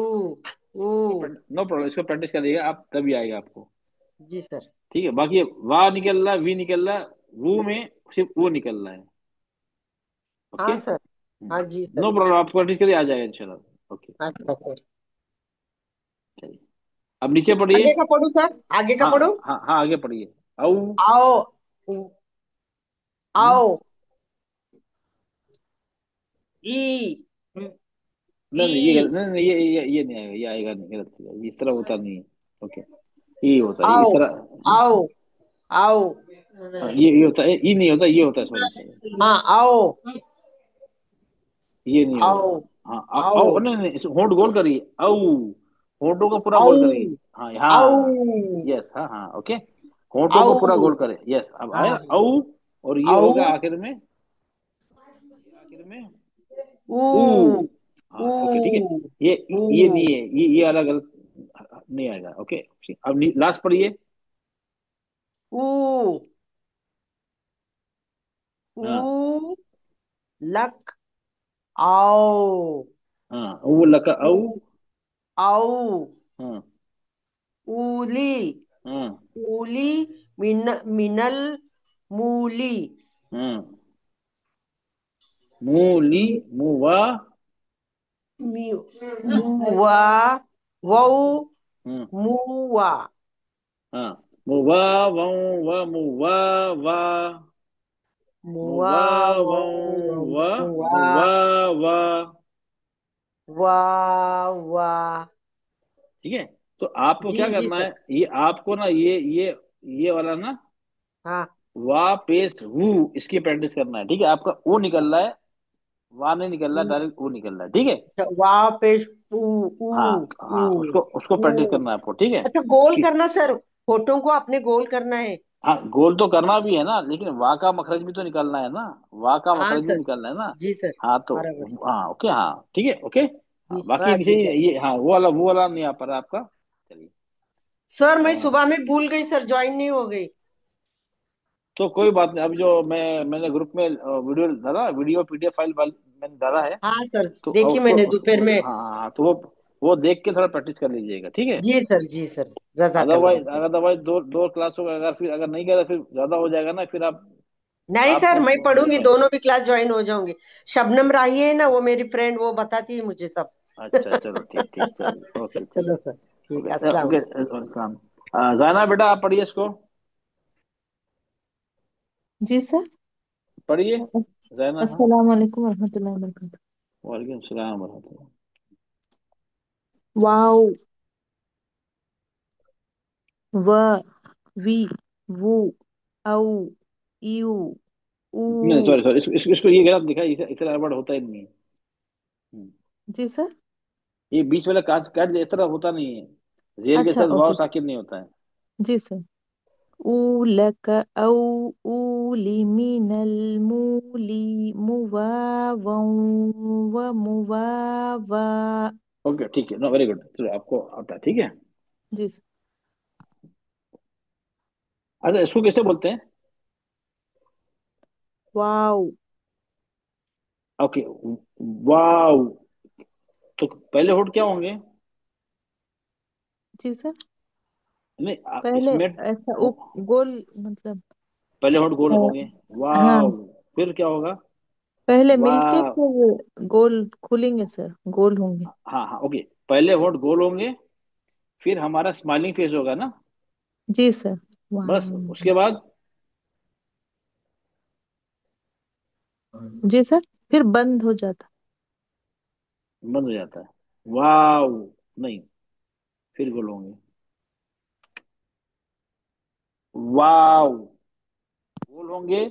ऊ इसको नो प्रॉब्लम, इसको प्रैक्टिस करिएगा आप, तभी आएगा आपको। जी सर। ठीक है, बाकी वाह निकल रहा है, वी निकल रहा है, वू में सिर्फ वो निकल रहा है। ओके। हाँ सर। हाँ जी सर। नो प्रॉब्लम, आप प्रैक्टिस करिए, आ जाएगा इंशाल्लाह। ओके। अच्छा सर। चलिए, अब नीचे पढ़िए। आगे का पढ़ू सर, आगे का हाँ पढ़ू। हाँ हाँ, आगे पढ़िए। औ। आओ हम्म, आओ ई नहीं नहीं, ये ई गलत, नहीं नहीं, ये नहीं आएगा, ये आएगा नहीं, गलत है, ये इस तरह होता नहीं है। ओके। ये होता है, ये आओ इस तरह। आओ आओ हाँ, ये होता है, ये नहीं होता, ये होता है, सॉरी सॉरी। हाँ आओ ये नहीं आओ होगा। हाँ, आओ नहीं नहीं, होंठ गोल करिए, औ। होंठों को पूरा गोल करिए। आओ हाँ आओ हाँ। यस, हाँ हाँ, ओके। होंठों को पूरा आओ गोल करें, यस, अब आया हाँ औ। और ये आओ होगा आखिर में, ये आखिर में ऊ। ऊ हाँ ओके, ठीक है। ऊ ये नहीं है, ये अलग गलत नहीं आएगा। ओके। अब लास्ट पढ़िए। ऊ हाँ ऊ लक आओ हाँ, वो लका औ। ऊ आओ हाँ ऊली हाँ ऊली मिनल मूली हाँ। मूली। मुवा। मुआ वऊ हाँ मुआ हाँ। मुवा वऊ व मुवा वा। मुआ मुवा वऊ वऊ व मुआ मुवा वा। वाह वाह। ठीक है। तो आपको जी क्या जी करना सर। है, ये आपको ना, ये वाला ना, हाँ वा पेस्ट वू, इसकी प्रैक्टिस करना है। ठीक है, आपका वो निकल रहा है, वा नहीं निकल रहा, डायरेक्ट वो निकल रहा है। ठीक है। अच्छा, वाह पेश ऊ ऊ हाँ हाँ, ऊ उसको उसको प्रैक्टिस ऊ। करना है आपको। ठीक है। अच्छा गोल कि, करना सर, होठों को अपने गोल करना है। हाँ, गोल तो करना भी है ना, लेकिन वाह का मखरज भी तो निकलना है ना। वाह का हाँ मखरज भी सर। निकलना है ना। जी सर। हाँ तो, बराबर। हाँ ओके, हाँ ठीक है, ओके। जी हाँ, बाकी हाँ नीचे जी सर। ये, हाँ, वो वाला नहीं आ पा रहा आपका। चलिए। सर मैं हाँ, सुबह में भूल गई सर, ज्वाइन नहीं हो गई। तो कोई बात नहीं, अब जो मैंने ग्रुप में वीडियो डाला, वीडियो पीडीएफ फाइल मैंने डाला है। हाँ सर। तो अब देखी उसको मैंने दोपहर में। हाँ हाँ, तो वो देख के थोड़ा प्रैक्टिस कर लीजिएगा, ठीक है। जी सर जी सर। जजाकल्ला अदरवाइज खैर। अदरवाइज दो दो क्लासों का, अगर नहीं गया तो फिर ज्यादा हो जाएगा ना, फिर नहीं आप सर मैं नहीं दे पढ़ूंगी, पाएंगे। दोनों भी क्लास ज्वाइन हो जाऊंगी। शबनम राही है ना, वो मेरी फ्रेंड, वो बताती है मुझे सब। अच्छा, चलो ठीक ठीक, चलिए, ओके, चलो चलिए। सर ठीक है, ओके अस्सलाम ओके। वालेकुम। वेलकम। जाना बेटा, आप पढ़िए इसको। जी सर। पढ़िए। जाना, हाँ। अस्सलाम वालेकुम रहमतुल्लाहि व बरकातहू। वालेकुम सलाम वरहमतुल्लाह। वाओ। व वी वो औ यू ऊ। नहीं, सॉरी सॉरी, इसको ये गलत दिखा, इस तरह वर्ड होता ही नहीं है। हम्म, जी सर। ये बीच वाला काट काट दिया, इस तरह होता नहीं है। जेर के अच्छा साथ वाव ओके। साकिन नहीं होता है। जी सर। ऊलक औ ऊली मिनल मूली मुवावं व मुवावा। ओके, ठीक है, नो, वेरी गुड, चलो, आपको आता है, ठीक है। जी सर। अच्छा, इसको कैसे बोलते हैं? वाओ। ओके। वाव। तो पहले होठ क्या होंगे? जी सर। नहीं, पहले इसमें ऐसा गोल मतलब। पहले होंठ गोल हाँ। होंगे। वाव। हाँ, फिर क्या होगा? पहले मिलके वाह। फिर गोल खुलेंगे सर, गोल होंगे। हाँ हाँ ओके। पहले होंठ गोल होंगे, फिर हमारा स्माइलिंग फेस होगा ना। जी सर। बस वाह। उसके बाद जी सर, फिर बंद हो जाता। बंद हो जाता है। वाव। नहीं, फिर गोल होंगे। वाव। गोल होंगे,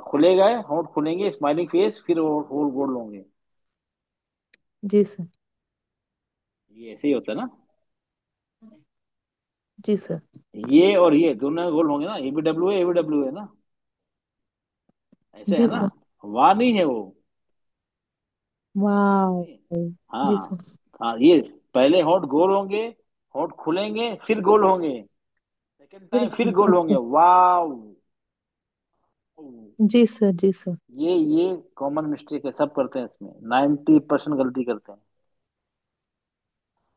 खुलेगा होंठ, खुलेंगे, स्माइलिंग फेस, फिर होल गोल होंगे। जी सर। ये ऐसे ही होता है ना। जी सर। ये और ये दोनों गोल होंगे ना, ए बी डब्ल्यू है, ए बी डब्ल्यू है ना। ऐसे है जी ना। सर। वाह नहीं है वो। वाह। नहीं। जी हाँ। सर। हाँ ये पहले होंठ गोल होंगे, होंठ खुलेंगे, फिर गोल होंगे, सेकंड फिर टाइम फिर गोल होंगे। अच्छा। वाव। जी सर। जी सर। ये कॉमन मिस्टेक है, सब करते हैं इसमें, 90% गलती करते हैं।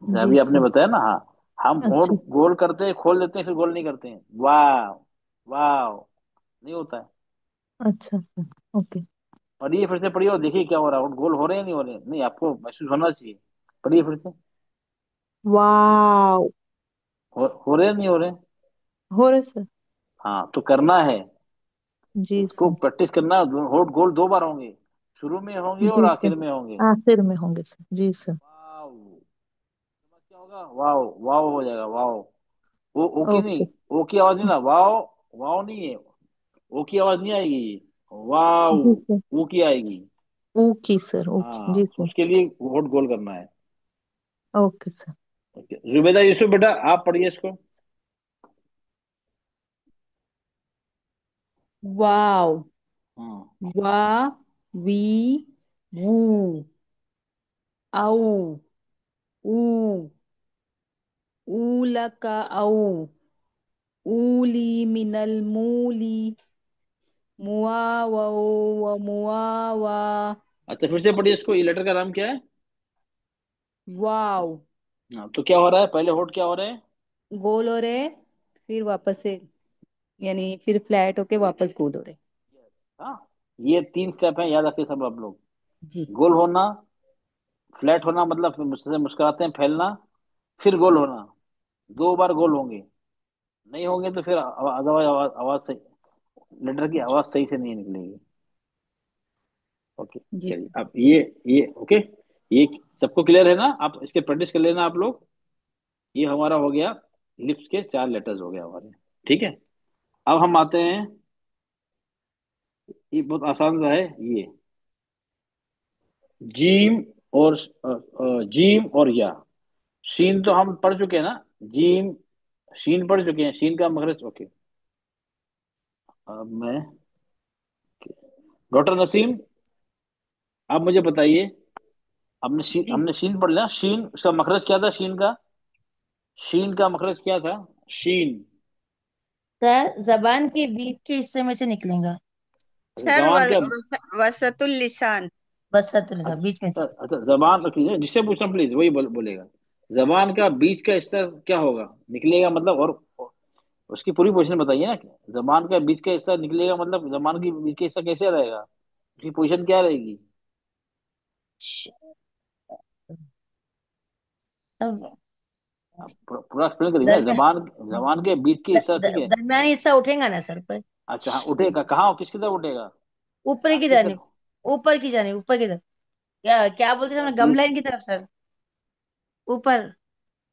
जैसे जी अभी आपने सर। बताया ना, हाँ। हम होंठ अच्छा। गोल करते हैं, खोल देते हैं, फिर गोल नहीं करते हैं। वाह। वाह। नहीं होता है। अच्छा सर। ओके। पढ़िए फिर से, पढ़िए और देखिए क्या हो रहा है, होंठ गोल हो रहे हैं नहीं हो रहे हैं? नहीं, आपको महसूस होना चाहिए। पढ़िए फिर से। वाह। हो रहे हैं नहीं हो रहे हैं? हो रहे सर। हाँ तो करना है, जी उसको सर। प्रैक्टिस करना। होंठ गोल 2 बार होंगे, शुरू में होंगे और जी सर। आखिर में होंगे। आखिर में होंगे सर। जी सर। वाह। क्या होगा? वाओ। वाओ हो जाएगा, वाओ। वो ओ की नहीं, ओके। ओ की आवाज नहीं ना, वाओ। वाओ नहीं है, ओ की आवाज नहीं आएगी ये। वाओ। जी सर। ओ की आएगी। Okay sir. ओके हाँ जी तो सर। उसके लिए होंठ गोल करना है। Okay sir. Okay Zubeda Yusuf बेटा, आप पढ़िए इसको। वाव। हाँ। वा, वी, वू, औ, ऊ, ऊलका औ, ऊली मिनल मूली, मुआ व मुआ वा। अच्छा फिर से पढ़िए इसको, ये लेटर का नाम क्या है? वाव। हाँ तो क्या हो रहा है, पहले होंठ क्या हो रहे हैं? गोल हो रहे, फिर वापस से, यानी फिर फ्लैट होके वापस गोल हो रहे। हाँ ये 3 स्टेप हैं, याद रखिए सब आप लोग। जी। गोल होना, फ्लैट होना मतलब मुझसे मुस्कुराते हैं, फैलना, फिर गोल होना। 2 बार गोल होंगे, नहीं होंगे तो फिर अदरवाइज आवाज, आवाज सही, लेटर की आवाज सही से नहीं निकलेगी। ओके जी। चलिए, अब ये ओके, ये सबको क्लियर है ना? आप इसके प्रैक्टिस कर लेना आप लोग। ये हमारा हो गया, लिप्स के 4 लेटर्स हो गए हमारे। ठीक है। अब हम आते हैं, ये बहुत आसान सा है ये, जीम और जीम और या। शीन तो हम पढ़ चुके हैं ना, जीम शीन पढ़ चुके हैं, शीन का मखरज। ओके। अब मैं, डॉक्टर नसीम, आप मुझे बताइए, जी हमने शीन पढ़ लिया, शीन उसका मखरज क्या था, शीन का, शीन का मखरज क्या था? शीन। सर, जबान के बीच के हिस्से में से निकलेगा। अच्छा सर जबान का, वसतुल लिसान। बस सर, चलेगा बीच में अच्छा से। अच्छा जबान रखिए, जिससे पूछना प्लीज वही बोलेगा। जबान का बीच का हिस्सा क्या होगा, निकलेगा मतलब, और उसकी पूरी पोजीशन बताइए ना। जबान का बीच का हिस्सा निकलेगा मतलब, जबान की बीच का हिस्सा कैसे रहेगा, उसकी पोजीशन क्या रहेगी? श- तब आप पूरा एक्सप्लेन करिए ना, दरमिया जबान, जबान के बीच के हिस्सा, ठीक है। दरमियानी हिस्सा उठेगा ना सर पर। अच्छा हाँ उठेगा, कहाँ, किसकी तरफ उठेगा? ऊपर नाक की की जानी, तरफ। ऊपर की जानी, ऊपर की तरफ। क्या क्या बोलते थे अच्छा हमने, बीच, गमलाइन की तरफ सर। ऊपर,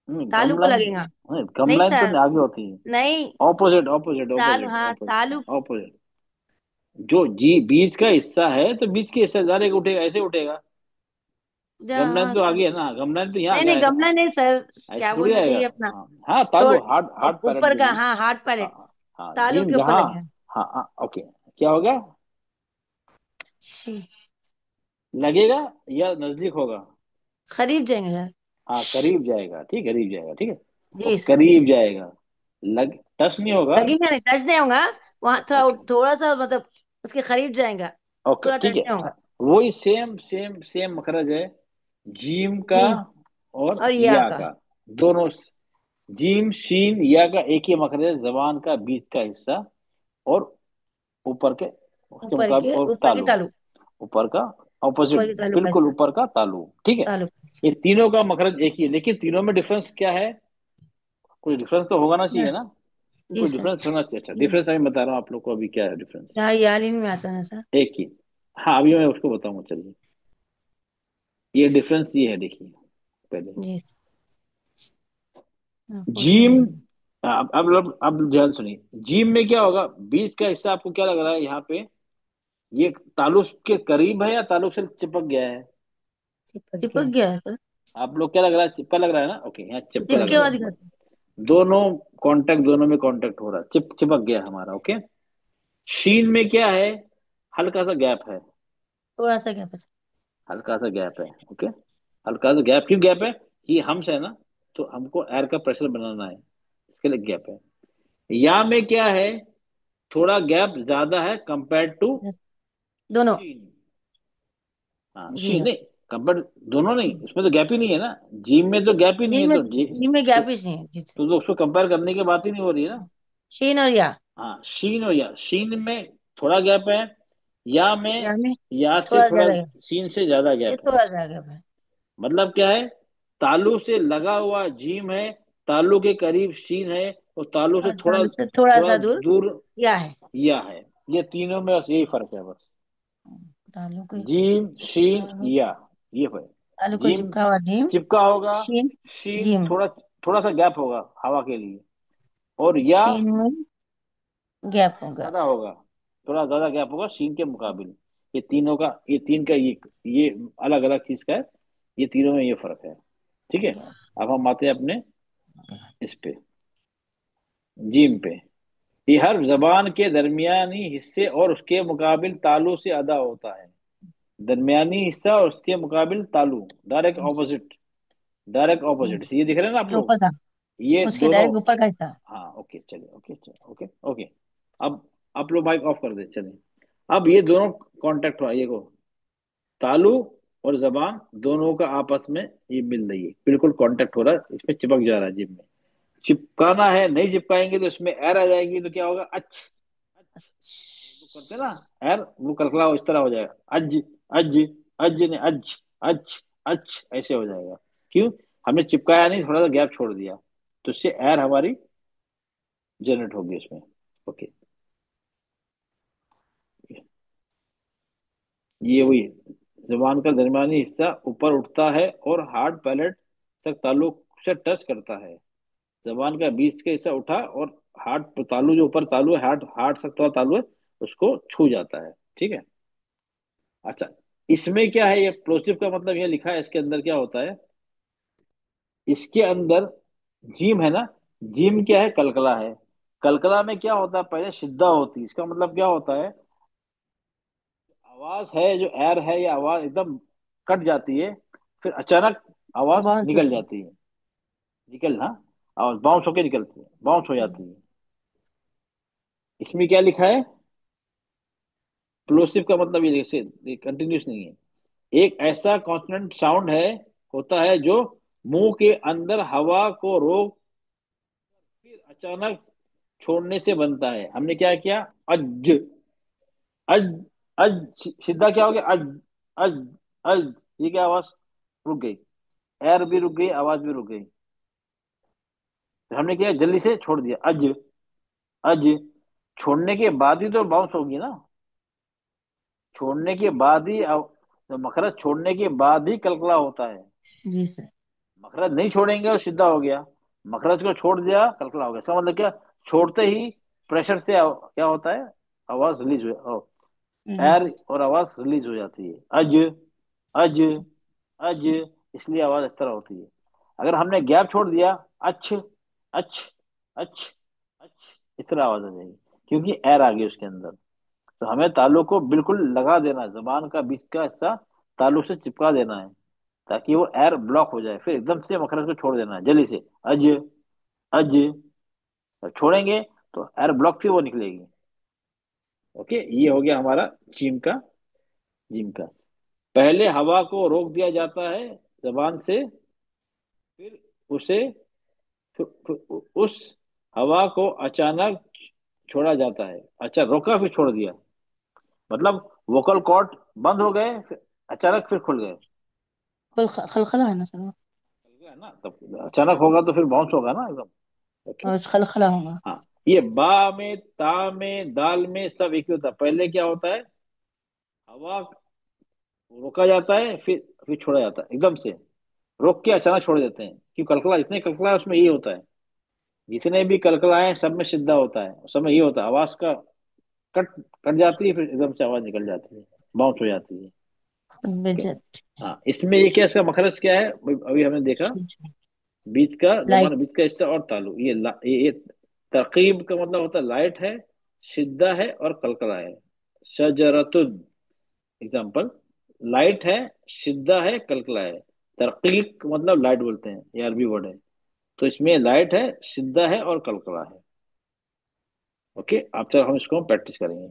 गम तालू को लाइन, लगेगा। नहीं गम नहीं लाइन तो सर, आगे होती है। नहीं। ऑपोजिट ऑपोजिट तालू, ऑपोजिट हाँ ऑपोजिट तालू। ऑपोजिट। जो जी बीच का हिस्सा है तो बीच के हिस्से जाने उठेगा, ऐसे उठेगा। गमलाइन हाँ तो सर। आगे है ना, गमलाइन तो यहाँ नहीं नहीं, जाएगा गमला ना। नहीं सर। ऐसे क्या थोड़ी बोलना आएगा। चाहिए अपना। हाँ हाँ तालु, छोड़, हार्ड हार्ड पैलेट ऊपर जो का, भी। हाँ हार्ड हाँ पैलेट। हाँ हाँ, तालू जीम के ऊपर जहाँ। लगेगा। हाँ हाँ ओके। क्या होगा? छी, लगेगा या नजदीक होगा? खरीद जाएंगे सर। हाँ करीब जाएगा, ठीक, करीब जाएगा, ठीक है। जी ओके सर। करीब जाएगा, लग, टच नहीं होगा। लगेगा नहीं, टच नहीं होगा। वहां थोड़ा, ओके थोड़ा सा मतलब उसके करीब जाएगा। ओके पूरा ठीक टच है। नहीं होगा। वही सेम सेम सेम मखरज है, जीम का जी। और और या या का। का, दोनों। जीम शीन या का एक ही मखरज है, जबान का बीच का हिस्सा, और ऊपर के, उसके ऊपर मुकाबले, के और ऊपर के तालु, तालु। ऊपर का ऑपोजिट, ऊपर के तालु का बिल्कुल हिस्सा। ऊपर का तालु। ठीक है। तालु। ये तीनों का मखरज एक ही है, लेकिन तीनों में डिफरेंस क्या है? कोई डिफरेंस तो होगा ना चाहिए ना, जी कोई सर। डिफरेंस होना चाहिए। अच्छा, डिफरेंस मैं बता रहा हूँ आप लोग को अभी क्या है डिफरेंस। यहाँ याद ही नहीं आता ना सर। एक ही। हाँ, अभी मैं उसको बताऊंगा, चलिए। ये डिफरेंस ये है, देखिए पहले। जी। जीम, क्वेश्चन। अब ध्यान सुनिए। जीम में क्या होगा? बीच का हिस्सा आपको क्या लग रहा है यहाँ पे? ये तालुक के करीब है या तालुक से चिपक गया है? चिपक चिपक गया। गया है सर। आप लोग क्या लग रहा है? चिपका लग रहा है ना? ओके, यहाँ चिपका लग चिपके रहा हुआ है। दिखाता है। दोनों कांटेक्ट, दोनों में कांटेक्ट हो रहा है, चिपक गया हमारा। ओके। शीन में क्या है? हल्का सा गैप है, थोड़ा सा क्या बचा। हल्का सा गैप है। ओके। हल्का सा गैप, क्यों गैप है? ये हमसे है ना, तो हमको एयर का प्रेशर बनाना है, इसके लिए गैप है। या में क्या है? थोड़ा गैप ज्यादा है कंपेयर टू दोनों। शीन। हाँ, जी शीन हाँ। नहीं, कंपेयर, दोनों नहीं, जी। उसमें तो गैप ही नहीं है ना। जिम में तो गैप ही नहीं जी है, में, तो जी में तो, गैप ही नहीं है जी सर। तो उसको कंपेयर करने की बात ही नहीं हो रही है ना। शीन और या। हाँ, शीन और या। शीन में थोड़ा गैप है, या में, या में या से थोड़ा थोड़ा, ज्यादा गैप। शीन से ज्यादा ये गैप है। थोड़ा ज्यादा गैप है। मतलब क्या है? तालु से लगा हुआ जीम है, तालु के करीब शीन है, और तालु से और थोड़ा तालु से थोड़ा थोड़ा सा दूर दूर या है। या है। ये तीनों में बस यही फर्क है बस। तालु के जीम, शीन, तालु या, ये है। तालु को जीम चिपका हुआ नीम। चिपका होगा, शीन। शीन जीम। थोड़ा, थोड़ा सा गैप होगा हवा के लिए, और या शीन में गैप होगा। ज्यादा होगा, थोड़ा ज्यादा गैप होगा शीन के मुकाबले। ये तीनों का, ये तीन का ये अलग अलग चीज का है। ये तीनों में ये फर्क है। ठीक है। गैप। अब हम आते हैं अपने इस पे, जीम पे। ये हर जबान के दरमियानी हिस्से और उसके मुकाबिल तालु से अदा होता है। दरमियानी हिस्सा और उसके मुकाबिल तालु, डायरेक्ट ऑपोजिट, डायरेक्ट ऑपोजिट, ये दिख रहे हैं ना आप जो लोग? ऊपर था ये उसके दोनों। डायरेक्ट ऊपर का हिस्सा। हाँ, ओके, चलिए, ओके, चलिए, ओके, ओके। अब आप लोग माइक ऑफ कर दे, चलिए। अब ये दोनों कांटेक्ट हुआ, ये को तालु और जबान दोनों का आपस में ये मिल रही है, बिल्कुल कांटेक्ट हो रहा है, इसमें चिपक जा रहा है जिम में। चिपकाना है, नहीं चिपकाएंगे तो इसमें एर आ जाएगी, तो क्या होगा? अच्छ, अच्छ, वो करते हैं ना एर, वो कलकला इस तरह हो जाएगा, अज, अज, अज ने अज, अच, अच, ऐसे हो जाएगा। क्यों? हमने चिपकाया नहीं, थोड़ा सा गैप छोड़ दिया, तो इससे एर हमारी जनरेट होगी उसमें। ओके। ये वही है। जुबान का दरमियानी हिस्सा ऊपर उठता है और हार्ड पैलेट तक ताल्लुक से टच करता है। जबान का बीच का हिस्सा उठा और हार्ट तालु, जो ऊपर तालु है, हार्ट हार्ट तक थोड़ा तालु है, उसको छू जाता है। ठीक है। अच्छा, इसमें क्या है? ये प्लोसिव का मतलब ये लिखा है, इसके अंदर क्या होता है? इसके अंदर जीम है ना, जीम क्या है? कलकला है। कलकला में क्या होता है? पहले शिद्दा होती है, इसका मतलब क्या होता है? आवाज है जो एर है, ये आवाज एकदम कट जाती है, फिर अचानक आवाज बाउंस निकल होती है। जाती है। निकल, हाँ, आवाज बाउंस होके निकलती है, बाउंस हो जाती है। इसमें क्या लिखा है? प्लोसिव का मतलब ये जैसे कंटिन्यूस नहीं है। एक ऐसा कॉन्स्टेंट साउंड है, होता है जो मुंह के अंदर हवा को रोक फिर अचानक छोड़ने से बनता है। हमने क्या किया? अज, अज, अज, सीधा क्या हो गया? अज, अज, अज, ये क्या आवाज? रुक गई, एयर भी रुक गई, आवाज भी रुक गई। तो हमने क्या, जल्दी से छोड़ दिया, अज, अज। छोड़ने के बाद ही तो बाउंस होगी ना, छोड़ने के बाद ही तो मखरज छोड़ने के बाद ही कलकला होता है। जी सर। मखरज नहीं छोड़ेंगे और सीधा हो गया, मखरज को छोड़ दिया कलकला हो गया। इसका मतलब क्या? छोड़ते ही प्रेशर से क्या होता है? आवाज रिलीज हो, एयर और आवाज रिलीज हो जाती है, अज, अज, अज। इसलिए आवाज इस तरह होती है। अगर हमने गैप छोड़ दिया, अच्छ, अच्छ, अच्छ, अच्छ, इस तरह आवाज आ जाएगी, क्योंकि एयर आ गई उसके अंदर। तो हमें तालु को बिल्कुल लगा देना है, जबान का बीच का हिस्सा तालु से चिपका देना है, ताकि वो एयर ब्लॉक हो जाए, फिर एकदम से मखरज को छोड़ देना है जल्दी से, अज, अज। जब छोड़ेंगे तो एयर ब्लॉक से वो निकलेगी। ओके, ये हो गया हमारा जिम का, जिम का। पहले हवा को रोक दिया जाता है जबान से, फिर उसे, उस हवा को अचानक छोड़ा जाता है। अच्छा, रोका फिर छोड़ दिया, मतलब वोकल कॉर्ड बंद हो गए, फिर अचानक फिर खुल गए। खलखला है ना सर वो। खुल गया ना, तब अचानक होगा तो फिर बाउंस होगा ना एकदम। ओके। और खलखला होगा। हाँ, ये बा में, ता में, दाल में सब एक ही होता है। पहले क्या होता है, हवा रोका जाता है, फिर छोड़ा जाता है एकदम से। रोक के अचानक छोड़ देते हैं, क्यों कलकला, जितने कलकला है उसमें ये होता है। जितने भी कलकलाए हैं सब में शिद्दा होता है, उस समय ये होता है, आवाज का कट कट जाती है, फिर एकदम से आवाज निकल जाती है, बाउंस हो जाती है। ओके। बेजत। हाँ, इसमें ये क्या, इसका मखरज क्या है, अभी अभी हमने देखा। बीच का लाइट। जबान, बीच का हिस्सा और तालु, ये तरकीब का मतलब होता है लाइट है, शिद्दा है और कलकला है। शजरतुन, एग्जाम्पल, लाइट है, शिद्दा है, कलकला है। तरकीक मतलब लाइट बोलते हैं, ये अरबी वर्ड है। तो इसमें लाइट है, शिद्दा है और कलकला है। ओके, अब तक हम इसको प्रैक्टिस करेंगे।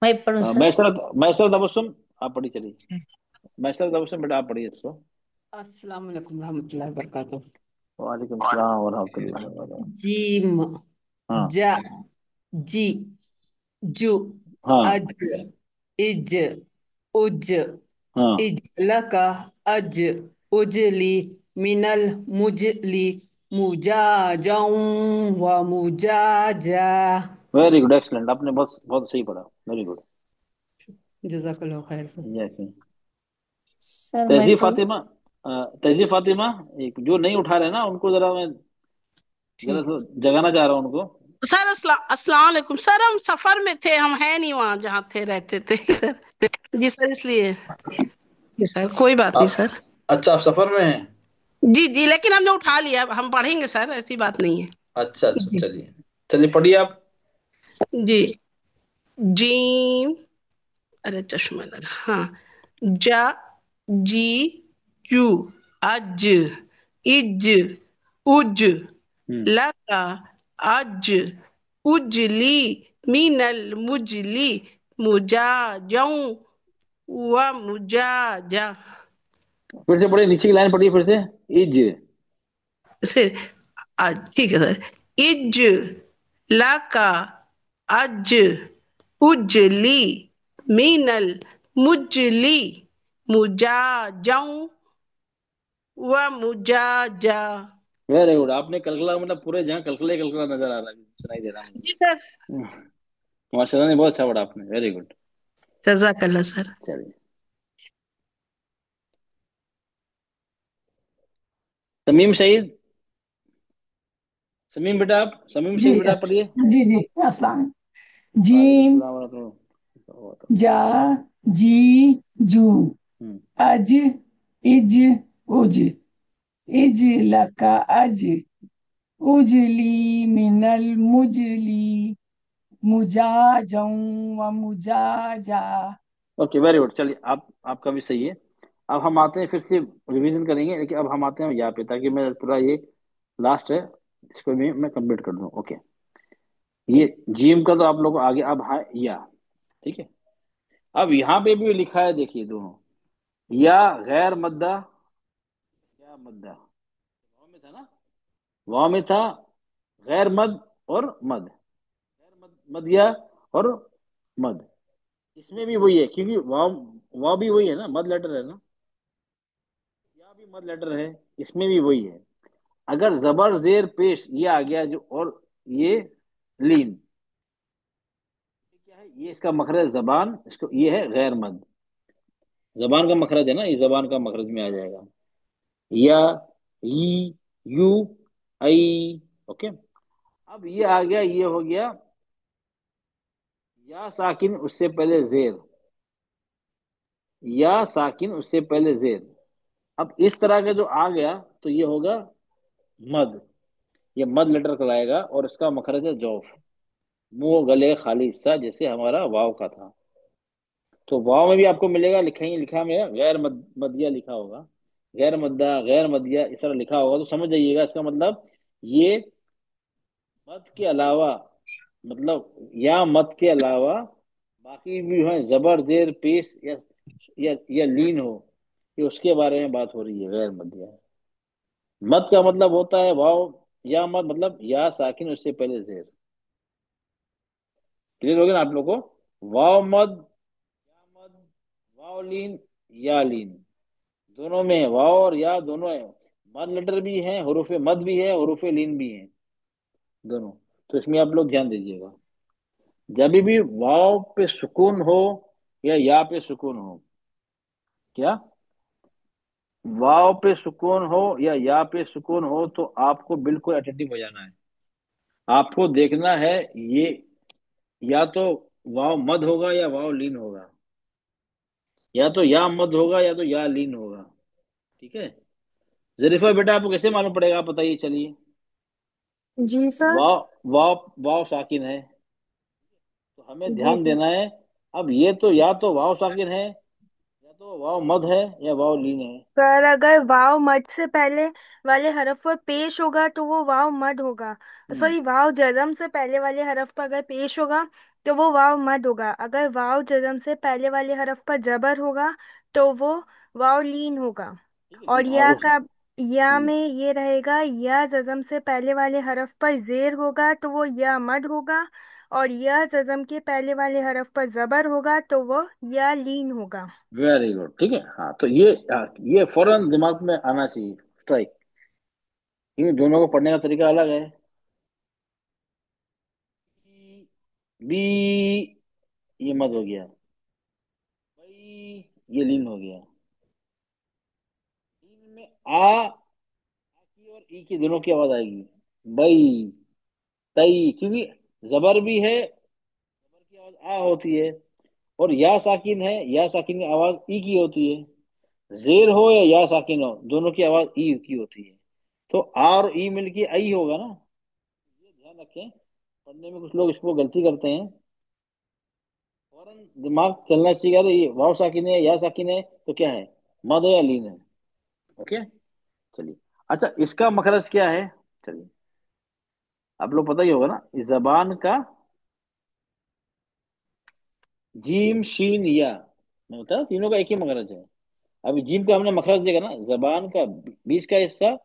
मैं पढ़ूं सर? मैसर तबस्सुम, आप पढ़ी चलिए। मैसर तबस्सुम बेटा, आप पढ़िए इसको। अस्सलाम वालेकुम रहमतुल्लाहि व बरकातुहू। वालेकुम सलाम व रहमतुल्लाहि व बरकातहू। जीम, हाँ। जा, जी, जू, हाँ। अज, इज, उज, हाँ। इजलका, अज, उजली, मिनल, मुजली, मुजाजाऊ व मुजाजा। वेरी गुड, एक्सलेंट, आपने बहुत बहुत सही पढ़ा। Very good. जज़ाकल्लाहु खैर सर। यस। सर मैं तहजीब पढ़ूं? फातिमा, तहजीब फातिमा, एक जो नहीं उठा रहे ना उनको जरा मैं, जरा ठीक। सा जगाना चाह रहा हूँ उनको। सर अस्सलाम वालेकुम सर, हम सफर में थे, हम है नहीं वहाँ जहाँ थे रहते थे सर। जी सर, इसलिए। जी सर, कोई बात नहीं आप, सर। अच्छा, आप सफर में हैं? जी जी, लेकिन हमने उठा लिया, हम पढ़ेंगे सर, ऐसी बात नहीं है। अच्छा अच्छा, जी चलिए चलिए पढ़िए आप। जी। जी। अरे चश्मा लगा, हाँ। जा, जी, जू, अज, इज, उज, हम्म। लका, अज, उजली, मिनल, मुजली, मुजा, जऊ व मुजाजा। फिर से पढ़िए, नीचे की लाइन पढ़िए फिर से। इज। फिर ठीक है सर। इज, लका, अज, उजली, मिनल, मुजली, मुजाजऊ व मुजाजा। वेरी गुड, आपने कलकला मतलब पूरे जहाँ कलकले कलकला नजर आ रहा है, सुनाई दे रहा है जी सर। मुझे। माशाल्लाह ने बहुत अच्छा पढ़ा आपने, वेरी गुड। जजाकल्ला सर। चलिए, तमीम सईद, समीम बेटा, आप समीम जी शेख बेटा, आप पढ़िए। जी जी, अस्सलाम। वालेकुम जीम, सलाम व रहमतुल्लाह। जा, जी, जू, हम्म। अज, इज, उज, इज, लका, अज, उजली, मिनल, मुजली, मुजा, जऊ व मुजा, जा। ओके, वेरी गुड, चलिए आप, आपका भी सही है। अब हम आते हैं, फिर से रिवीजन करेंगे, लेकिन अब हम आते हैं यहाँ पे, ताकि मैं पूरा ये लास्ट है, इसको भी मैं कंप्लीट कर दूं। ओके। ये जीम का तो आप लोग आगे, अब हाँ या, ठीक है। अब यहाँ पे भी लिखा है, देखिए दोनों, या गैर मद्दा, या मद्दा, वाव में था ना, वाव में था, गैर मद और मद, गैर मद, मदिया और मद। इसमें भी वही है, क्योंकि वाव, वाव भी वही है ना, मद लेटर है ना, या भी मद लेटर है, इसमें भी वही है। अगर जबर जेर पेश ये आ गया जो, और ये लीन, ये क्या है, ये इसका मखरज जबान, इसको ये है गैर मद, जबान का मखरज है ना, ये जबान का मखरज में आ जाएगा। या, ई, यू, आई। ओके। अब ये आ गया, ये हो गया या साकिन उससे पहले जेर, या साकिन उससे पहले जेर। अब इस तरह का जो आ गया तो ये होगा मद, ये मद लेटर कहलाएगा, और इसका मखरज है जौफ, मुंह गले खाली हिस्सा, जैसे हमारा वाव का था। तो वाव में भी आपको मिलेगा, लिखेंगे, लिखा में गैर मदिया लिखा होगा, गैर मद्दा, गैर मदिया, इस तरह लिखा होगा, तो समझ जाइएगा इसका मतलब, ये मद के अलावा, मतलब या मद के अलावा बाकी भी है, जबर जेर पेश या लीन हो, ये उसके बारे में बात हो रही है, गैर मदिया। मद का मतलब होता है वाव, या मद मतलब या साकिन उससे पहले जेर। क्लियर हो गया ना आप लोग को? वाव मद, या मद, वाव लीन, या लीन, दोनों में है, वाव और या दोनों है। मद लेटर भी है, हरूफ मद भी है, हरूफ लीन भी है, दोनों। तो इसमें आप लोग ध्यान दीजिएगा, जब भी वाव पे सुकून हो या पे सुकून हो, क्या वाव पे सुकून हो या पे सुकून हो, तो आपको बिल्कुल अटेंटिव हो जाना है। आपको देखना है ये या तो वाव मद होगा या वाव लीन होगा, या तो या मद होगा या तो या लीन होगा। ठीक है? जरीफा बेटा आपको कैसे मालूम पड़ेगा, आप बताइए चलिए। जी सर। वाव वाव वाव साकिन है, तो हमें जी ध्यान सर। देना है। अब ये तो या तो वाव साकिन है, या तो वाव मद है, या वाव लीन है। पर अगर वाव मद से पहले वाले हरफ पर पेश होगा तो वो वाव मद होगा। हम्म। सॉरी, वाव जज़म से पहले वाले हरफ पर अगर पेश होगा तो वो वाव मद होगा। अगर वाव जज़म से पहले वाले हरफ पर जबर होगा तो वो वाव लीन होगा। ठीक है और ठीक है, हाँ या उस का या में ये रहेगा, या जज़म से पहले वाले हरफ पर जेर होगा तो वो या मद होगा। और या जज़म के पहले वाले हरफ पर जबर होगा तो वो या लीन होगा। वेरी गुड, ठीक है। हाँ तो ये, हाँ, ये फौरन दिमाग में आना चाहिए, स्ट्राइक। इन दोनों को पढ़ने का तरीका अलग है। बी, ये मद हो गया। बई, ये लीन हो गया। लीन में आ की और ई की दोनों की आवाज आएगी। बई, तई, क्योंकि जबर भी है, जबर की आवाज आ होती है। और या साकिन है, या साकिन की आवाज ई की होती है। जेर हो या साकिन हो, दोनों की आवाज ई की होती है। तो आ और ई मिलके आई होगा ना। ये ध्यान रखें, पढ़ने में कुछ लोग इसको गलती करते हैं। फौरन दिमाग चलना चाहिए, अरे ये वाव साकिन है या साकिन है तो क्या है, मद है या लीन है। ओके, चलिए। अच्छा, इसका मखरज क्या है? चलिए, आप लोग पता ही होगा ना, इस जबान का जीम शीन या, मैं बता, तीनों का एक ही मखरज है। अभी जीम का हमने मखरज देखा ना, जबान का बीच का हिस्सा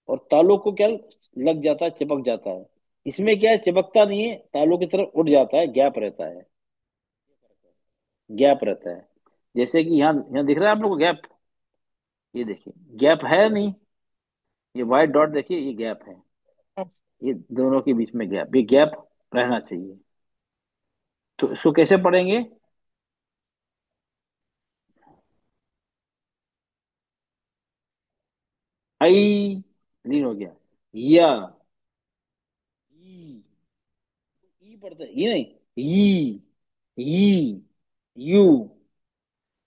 और तालु को क्या लग जाता है, चिपक जाता है। इसमें क्या है, चिपकता नहीं है, तालु की तरफ उठ जाता है, गैप रहता है, गैप रहता है। जैसे कि यहाँ यहाँ दिख रहा है आप लोग को गैप, ये देखिए गैप है नहीं, ये व्हाइट डॉट देखिए, ये गैप है। ये दोनों के बीच में गैप, ये गैप रहना चाहिए। तो इसको कैसे पढ़ेंगे? आई, लीन हो गया। या, ई, ई पढ़ते हैं, ये नहीं, ई, यू,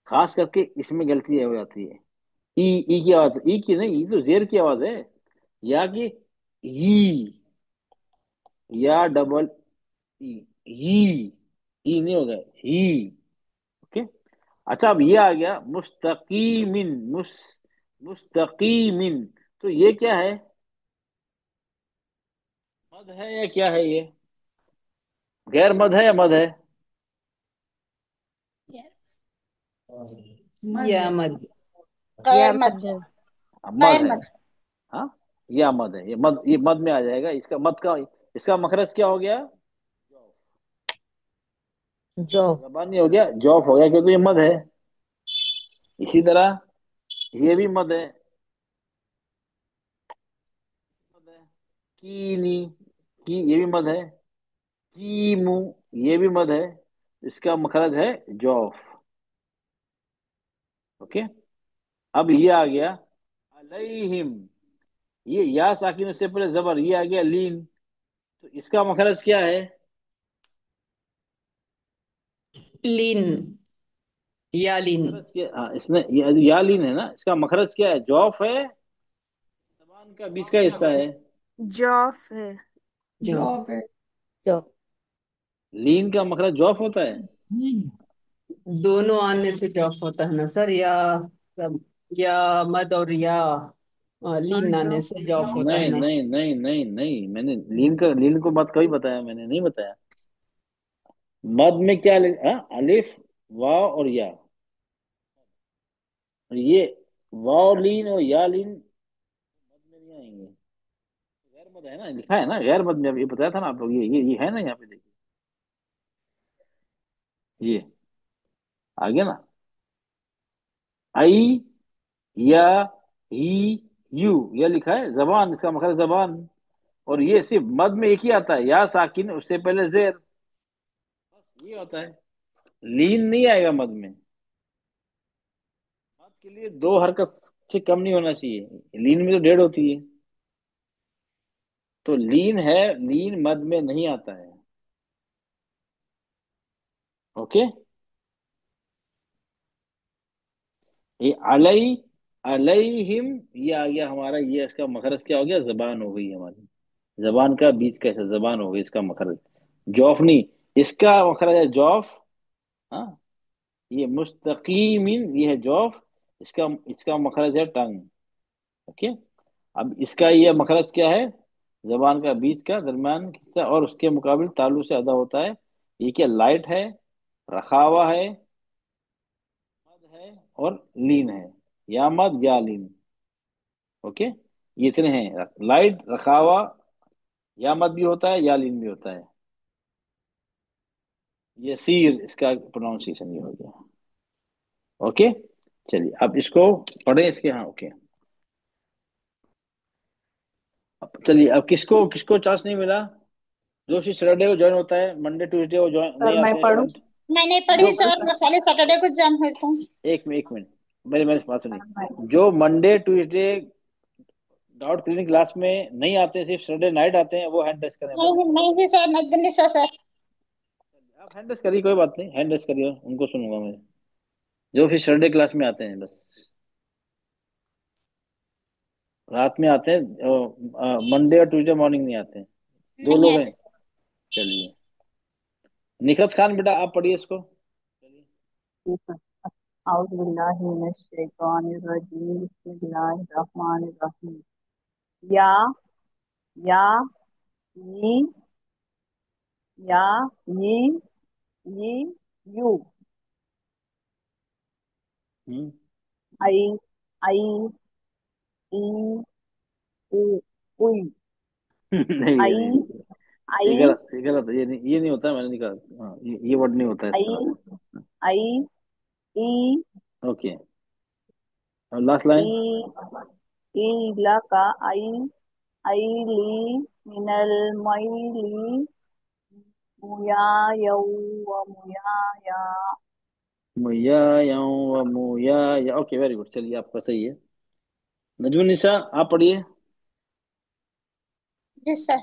खास करके इसमें गलती हो जाती है। ई, ई की आवाज, ई की नहीं, ई तो जेर की आवाज है। या की ई, या डबल ई, ई नहीं होगा, ही। ओके। अच्छा, अब ये आ गया मुस्तकीमिन, मुस्तकीमिन, तो ये क्या है, मद है या क्या है ये, गैर मद है या मद है? मद या है। मद। गैर या मत मध्य। मद गैर है। मत हाँ, या मद है, ये मद में आ जाएगा। इसका मद का, इसका मखरज क्या हो गया, जो। जबानी हो गया, जॉफ हो गया, क्योंकि ये मद है। इसी तरह ये भी मद है, मद है। कीनी, की, ये भी मद है। कीमू, ये भी मद है। इसका मखरज है जॉफ। ओके। अब ये आ गया अलैहिम, ये या साकिन से पहले जबर, ये आ गया लीन, तो इसका मखरज क्या है? लीन, या लीन। मखरज क्या, हाँ, इसने ये या लीन है ना, इसका मखरज क्या है, जॉफ है, जबान का बीच का हिस्सा है। जॉफ है। जो। जॉब है। जो। लीन का मखरज जॉफ होता है। दोनों आने से क्या होता है ना सर, या मद और या हाँ, लीन आने जॉब से होता जॉफ है। होता है नहीं ना। नहीं नहीं नहीं नहीं, मैंने लीन को बात कभी बताया, मैंने नहीं बताया। मद में क्या हाँ, अलिफ, वाव और या, और ये वाव लीन और या लीन मद में नहीं आएंगे, गैर मद है ना, लिखा है ना गैर मद में, अभी ये बताया था ना आप लोग, ये है ना यहाँ पे देखिए। ये आ गया ना। आई, या, ही, यू, यह लिखा है जबान, इसका मखरज जबान। और ये सिर्फ मद में एक ही आता है, या साकिन उससे पहले जेर, बस ये होता है। लीन नहीं आएगा मद में। मद के लिए दो हरकत से कम नहीं होना चाहिए, लीन में तो डेढ़ होती है। तो लीन है, लीन मद में नहीं आता है। ओके। ये अलई, अलईहिम, ये आ गया हमारा, ये इसका मखरज क्या हो गया, जबान हो गई हमारी। जबान का बीच कैसे, जबान हो गई इसका मखरज। जौफ नहीं, इसका मखरज है जौफ। हाँ, ये मुस्तकीमिन, ये है जौफ। इसका इसका मखरज है टंग। ओके। अब इसका ये मखरज क्या है, जबान का बीच का दरम्यान हिस्सा, और उसके मुकाबले तालु से अदा होता है। ये क्या, लाइट है, रखावा है, मद है, और लीन है। या मद या लीन। ओके। ये इतने हैं, लाइट, रखावा, या मद भी होता है, या लीन भी होता है। ये सीर, इसका प्रोनाउंसिएशन ये हो गया। ओके। चलिए अब इसको पढ़े इसके, हाँ ओके। अब चलिए, अब किसको किसको चांस नहीं मिला, जो सैटरडे को ज्वाइन होता है, मंडे ट्यूसडे को ज्वाइन सर नहीं मैं आते हैं पढ़ूं? स्टूडेंट। मैं नहीं पढ़ी जो सर, मैं खाली सैटरडे को एग्जाम करता हूँ। एक मिनट, मेरे मेरे बात सुनिए। मैं जो Monday Tuesday doubt clinic class में नहीं आते हैं, सिर्फ सैटरडे नाइट आते हैं, वो हैंड रेस करें बस। नहीं नहीं सर, नहीं सर। आप हैंड रेस करिए, कोई बात नहीं, हैंड रेस करिए, उनको सुनूंगा मैं। जो फिर सैटरडे क्लास में आते हैं बस, रात में आते हैं, मंडे और ट्यूसडे मॉर्निंग नहीं आते हैं। दो नहीं लोग हैं। आते। चलिए, निखत खान बेटा आप पढ़िए इसको। चलिए। आउज़ बिल्लाहि मिनश शैतानिर रजीम बिस्मिल्लाहिर रहमानिर रहीम। या, या, ये, या, ये, ये, यू। हम्म। आई, आई, ई, उ, उई। नहीं, ये आई, नहीं, आई, ये गलत, ये गलत है, ये नहीं होता है, मैंने नहीं कहा, हाँ ये वर्ड नहीं होता है इस आई, तरह। आई, ई, ओके, और लास्ट ई, लाइन। ई ला का आई, आई ली मिनल मईली मुया यऊ व मुया या। मुया याऊं व मुया या, ओके वेरी गुड, चलिए आपका सही है। नजमुन निशा आप पढ़िए। जी सर।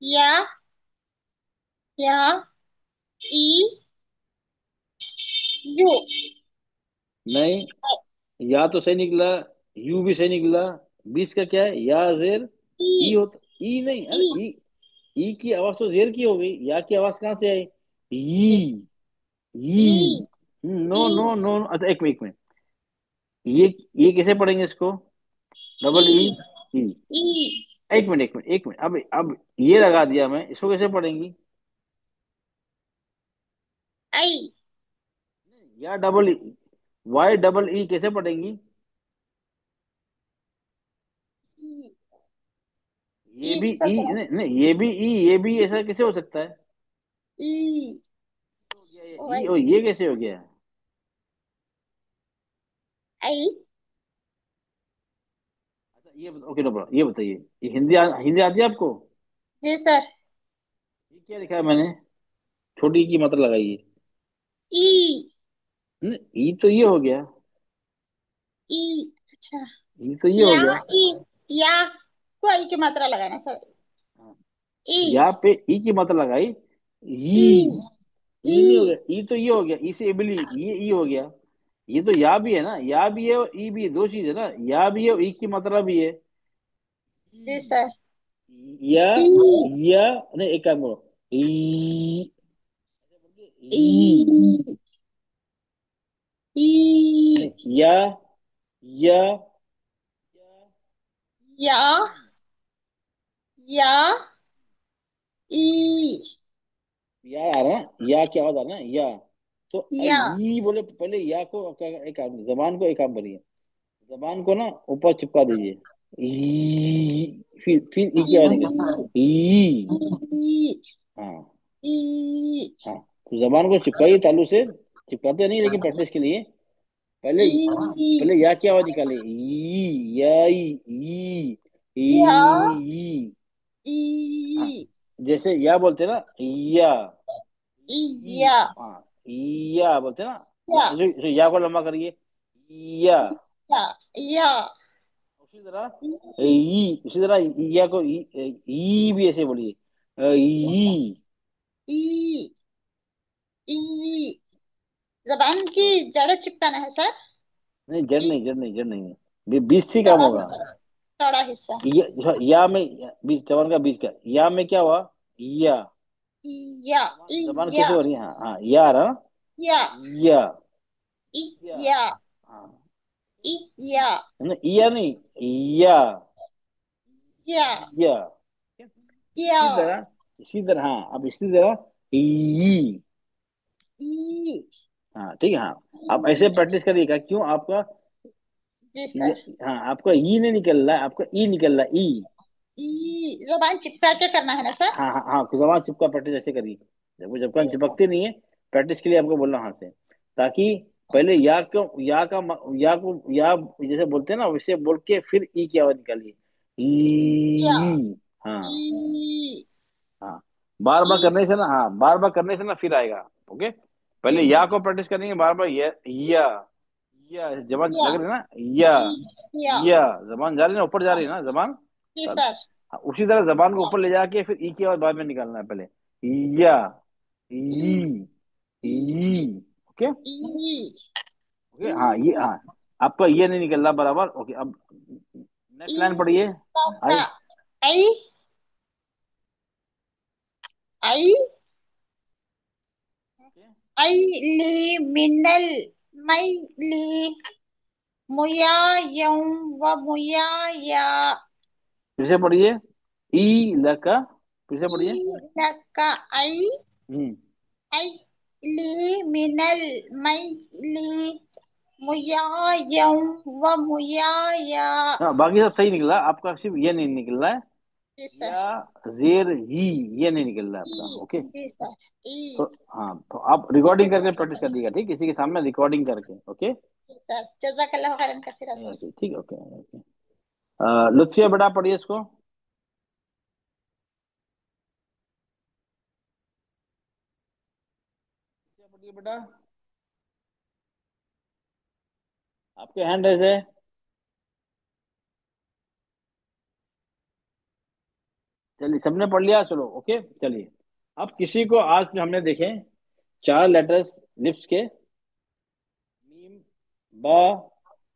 या, या, ई, यू। नहीं, या तो सही निकला, यू भी सही निकला। बीस का क्या है, या जेर ई, ई होता, ई नहीं, ई, अरे ई की आवाज तो जेर की हो गई, या की आवाज कहाँ से आई, ई। ई, नो ई, नो नो, अच्छा एक मिनट, ये कैसे पढ़ेंगे इसको, डबल ई, ई, ई। ई, एक मिनट, अब ये लगा दिया मैं, इसको कैसे पढ़ेंगी, आई, या double E, Y double E कैसे पढ़ेंगी, ई, ये ई भी की तरह ई, तरह। नहीं नहीं, ये भी ई, ये भी ऐसा कैसे हो सकता है, ई, हो गया ये ई, वाई, और ये कैसे हो गया। आई। अच्छा ये ओके, नो प्रॉब्लम, ये बताइए, ये हिंदी आती है आपको। जी सर। ये क्या लिखा है मैंने, छोटी की मात्रा लगाइए। ई, ई तो ये हो गया, ई, अच्छा। ई तो ये हो या, गया। ई, या को आई की मात्रा लगाना सर। हाँ, ई, यहाँ पे ई की मात्रा लगाई, ई, ई ई, नहीं हो गया, ई तो ये हो गया, ई से इबली, ये ई हो गया। ये तो या भी है ना, या भी है और ई भी है, दो चीज है ना, या भी है और ई की मात्रा भी है। जी सर। या, ई, या, नहीं एक काम करो, ई, ई, ई, ई, नहीं, या, या, ई, या, ई, या आ रहा है, या क्या होता है ना, या तो, अरे या। ई बोले पहले, या को एक काम, जबान को एक काम करिए, जबान को ना ऊपर चिपका दीजिए, फिर ई की आवाज निकल, ई, ई। ई, हाँ, ई, हाँ, तो जबान को चिपकाइए तालू से, चिपकाते नहीं लेकिन प्रैक्टिस के लिए। पहले पहले या की आवाज निकाले, ई या ई या ई। हाँ, ई जैसे या बोलते हैं ना, या या हाँ, या बोलते हैं ना। या जो या को लंबा करिए, या। या या उसी तरह उसी तरह या को ई भी ऐसे बोलिए, ई। ई ई जबान की जड़ चिपकाना है सर। नहीं, जड़ ई नहीं, जड़ नहीं, जड़ नहीं है, बीच से काम चौड़ा होगा। हिस्सा, चौड़ा हिस्सा। या में, बीच जबान का बीच का या में क्या हुआ, या। या जबान या कैसे हो रही है, हाँ हाँ, या आ रहा ना, या या। या या हाँ, या या नहीं, या या या। या इसी तरह हाँ, अब इसी तरह ई। ई हाँ ठीक है, हाँ। आप ऐसे प्रैक्टिस करिएगा, क्यों आपका जी सर। हाँ, आपका ई नहीं निकल रहा है, आपका ई निकल रहा है, ई। ई जबान चिपका के करना है ना सर। हाँ हाँ हाँ, जबान चिपका प्रैक्टिस ऐसे करिए। जब वो जबकान जी सर। चिपकती नहीं है, प्रैक्टिस के लिए आपको बोलना हाथ से, ताकि पहले या को, या का या को, या जैसे बोलते हैं ना वैसे बोल के फिर ई की आवाज निकालिए, या ई। हाँ ई हाँ, बार बार ई करने से ना, हाँ बार बार करने से ना फिर आएगा। ओके, जी पहले या सर। को प्रैक्टिस करेंगे बार बार, या जबान या लग रही है ना, या। या या जबान जा रही है ना, ऊपर जा रही है ना जबान। जी तब सर। हाँ, उसी तरह जबान को ऊपर ले जाके फिर ई की आवाज बाद में निकालना है पहले, या, ई, ई। ओके ई ओके, हाँ ये हाँ, आपका ये नहीं निकल रहा बराबर। ओके, अब नेक्स्ट लाइन पढ़िए। आई। आई आई आई ली मिनल मई ली मुया यौम व मुया या फिर से पढ़िए, ई लका, फिर से पढ़िए। ई लका आई हम्म आई ली मिनल मई ली मुया यौम व मुया या हाँ, बाकी सब सही निकला, आपका सिर्फ ये नहीं निकल रहा है, जी सर। या जेर ही, ये नहीं निकल रहा है ई आपका। ओके, जी सर। ई तो हाँ, तो आप रिकॉर्डिंग करके प्रैक्टिस कर दीजिएगा, ठीक, किसी के सामने रिकॉर्डिंग करके। ओके जी सर। जज़ाकल्लाह खैरन कसीरा सर। ठीक है, ओके ओके। लुत्फिया बेटा पढ़िए इसको। क्या पढ़िए बेटा, आपके हैंड रेज है। चलिए, सबने पढ़ लिया, चलो ओके चलिए। अब किसी को आज हमने देखे 4 लेटर्स लिप्स के, मीम, बा,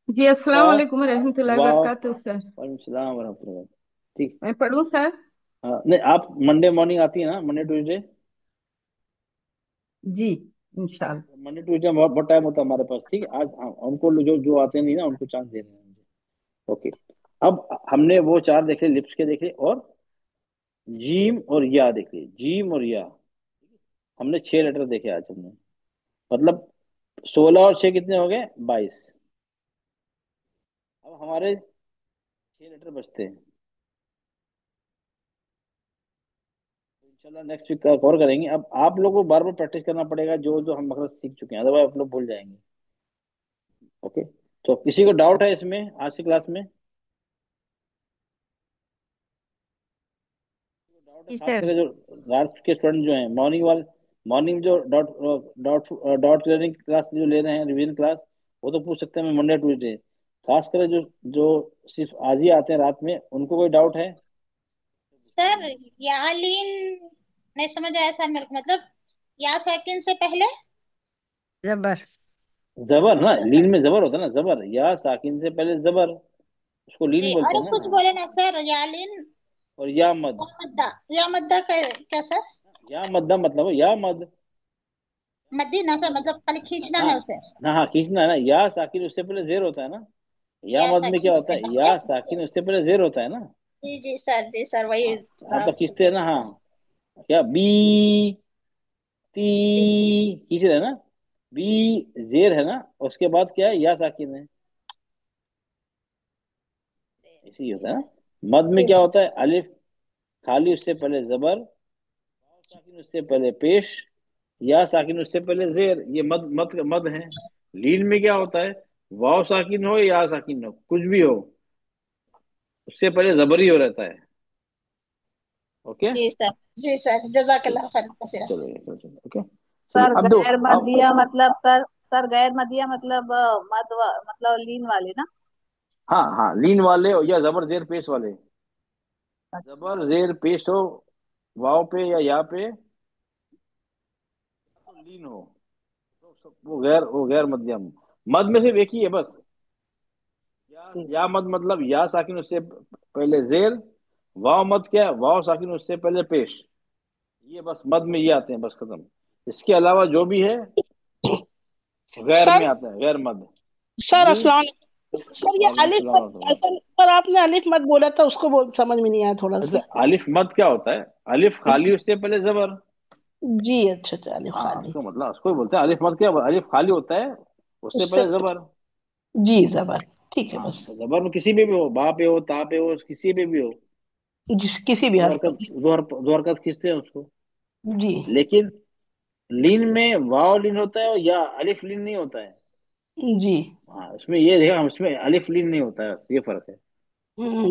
जी सा, अस्सलाम वालेकुम रहमतुल्लाहि व वाव, बरकातुहू सर। वालेकुम सलाम वरहमतुल्लाह। ठीक। मैं पढ़ूँ सर? हाँ, नहीं, आप मंडे मॉर्निंग आती है ना, मंडे ट्यूसडे। जी इंशाल्लाह। मंडे ट्यूसडे बहुत बहुत टाइम होता है हमारे पास, ठीक है। आज उनको जो जो आते नहीं ना, उनको चांस दे रहे हैं मुझे। ओके, अब हमने वो 4 देखे, लिप्स के देखे, और जीम और या देखे, जीम और या। हमने 6 लेटर देखे आज हमने, मतलब 16 और 6 कितने हो गए, 22। अब हमारे 6 लेटर बचते हैं, तो इंशाल्लाह नेक्स्ट वीक का कवर करेंगे। अब आप लोगों को बार बार प्रैक्टिस करना पड़ेगा, जो जो हम मतलब सीख चुके हैं, अदरवाइज आप लोग भूल जाएंगे। ओके, तो किसी को डाउट है इसमें आज की क्लास में? डाउट है, जी खास सर। करके जो रात के स्टूडेंट जो हैं, मॉर्निंग वाले, मॉर्निंग जो dot dot dot learning class जो ले रहे हैं, रिवीजन क्लास, वो तो पूछ सकते हैं मंडे ट्यूसडे। खास कर जो जो सिर्फ आज ही आते हैं रात में, उनको कोई डाउट है? सर यालीन नहीं समझ आया सर मेरे को, मतलब या सेकंड से पहले जबर। जबर ना, लीन में जबर होता है ना, जबर, या साकिन से पहले जबर, उसको लीन जी। बोलते और हैं ना। कुछ हाँ, बोले ना सर, यालीन और या मद, या मद्दा क्या सर? या मद्दा मतलब या मद। मद्दी ना सर, मतलब खाली खींचना हाँ है उसे। हाँ, खींचना है ना, या साकिन उससे पहले जेर होता है ना। या या मद में क्या सेकंड होता से है, पहले। या साकिन उससे पहले जेर होता है ना। जी जी सर, जी सर वही। हाँ, हाँ, तो खींचते हैं जी ना, सर। हाँ, क्या बी, जी ती, खींच रहे हैं ना, बी जेर है ना, उसके बाद क्या है, या साकिन है, इसी होता है ना। मद में जी क्या सर। होता है, अलिफ खाली, उससे पहले जबर, वाव साकिन उससे पहले पेश, या साकिन उससे पहले जेर, ये मद मद मद है। लीन में क्या होता है, वाव साकिन हो या साकिन हो, कुछ भी हो, उससे पहले जबर ही हो रहता है। ओके। जी सर, जी सर, जजाकल्लाह खैर कसीरा। चलो चलो चलो, ओके चलिए सर अब दो। गैर अब मदिया मतलब सर गैर मदिया मतलब मतलब लीन वाले ना। हाँ हाँ, लीन वाले हो या जबर जेर पेश वाले। जबर जेर पेश हो वाव पे या पे, तो लीन हो, तो वो गैर मध्यम। मद में सिर्फ एक ही है बस, या मद मतलब या साकिन उससे पहले जेर, वाव मद क्या है, वाव साकिन उससे पहले पेश। ये बस मद में ये आते हैं, बस खत्म। इसके अलावा जो भी है गैर में सर आता है, गैर मद। सर जी। अस्सलाम वालेकुम। सर ये वालेकुम अलिफ सलाम मत, रहमतुल्लाह। सर आपने अलिफ मत बोला था, उसको समझ में नहीं आया थोड़ा अच्छा, सा। अलिफ मद क्या होता है, अलिफ खाली उससे पहले जबर। जी अच्छा अच्छा, अलिफ हाँ, खाली उसको मतलब उसको ही बोलते हैं अलिफ मद, क्या अलिफ खाली होता है उससे उससे। पहले जबर। जी जबर, ठीक है हाँ, बस। तो जबर में किसी पे भी हो, बा पे हो, ता पे हो, किसी पे भी हो, किसी भी दो हरकत हरकत, दो हरकत खींचते हैं उसको। में। जी लेकिन लीन में वाव लीन होता है या अलिफ लीन नहीं होता है। जी। हाँ, इसमें ये देखा, इसमें अलिफ लीन नहीं होता है, ये फर्क है।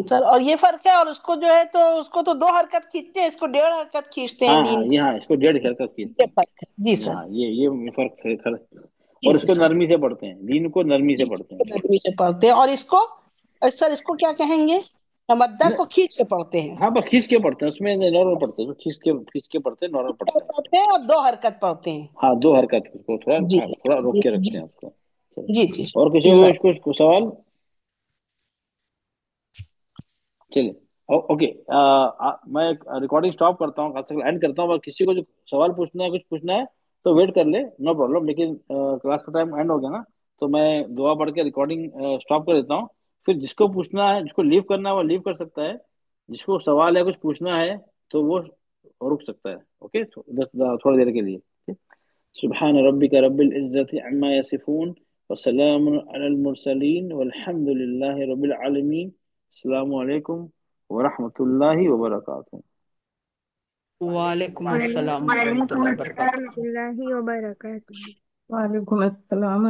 सर और ये फर्क है, और उसको जो है तो उसको तो 2 हरकत खींचते हैं, इसको 1.5 हरकत खींचते हैं हाँ हाँ, लीन ये को। हाँ, इसको डेढ़ हरकत खींचते ये हैं। फर्क है जी ये सर। हाँ, ये फर्क। जी और जी इसको सर। नरमी से पढ़ते हैं, लीन को नरमी से जी पढ़ते हैं। नरमी से पढ़ते हैं, और इसको सर इसको क्या कहेंगे, मद्दा न, को खींच के पढ़ते हैं। हाँ, बस खींच के पढ़ते हैं, उसमें नॉर्मल पढ़ते हैं, उसको खींच के पढ़ते हैं, नॉर्मल पढ़ते हैं उसको। पढ़ते हैं और 2 हरकत पढ़ते हैं। हाँ, दो हरकत को थोड़ा, जी हाँ, थोड़ा रोक जी के रखते जी हैं उसको। चलो। जी जी। और किसी को जज़ाक। कुछ सवाल। चलिए। ओके। मैं रिकॉर्डिंग स्टॉप करता हूँ, एंड करता हूँ, अगर किसी को जो सवाल पूछना है, कुछ पूछना है तो वेट कर ले, नो प्रॉब्लम। लेकिन क्लास का टाइम एंड हो गया ना, तो मैं दुआ पढ़ के रिकॉर्डिंग स्टॉप कर देता हूँ। फिर जिसको पूछना है, जिसको लीव करना है वो लीव कर सकता है, जिसको सवाल है, कुछ पूछना है, तो वो रुक सकता है। ओके, थोड़ी देर के लिए। सुबहान रब्बिका रब्बिल इज्जति अम्मा यसिफून वसलामुन अलल मुरसलीन वल्हम्दुलिल्लाहि रब्बिल आलमीन। अस्सलामु अलैकुम वरहमतुल्लाहि वबरकातुहू। वालेकुम अस्सलाम वालेकुम वरहमतुल्लाहि वबरकातुह। अस्सलाम वरहमतुल्लाहि वबरकातुहू। वालेकुम अस्सलाम।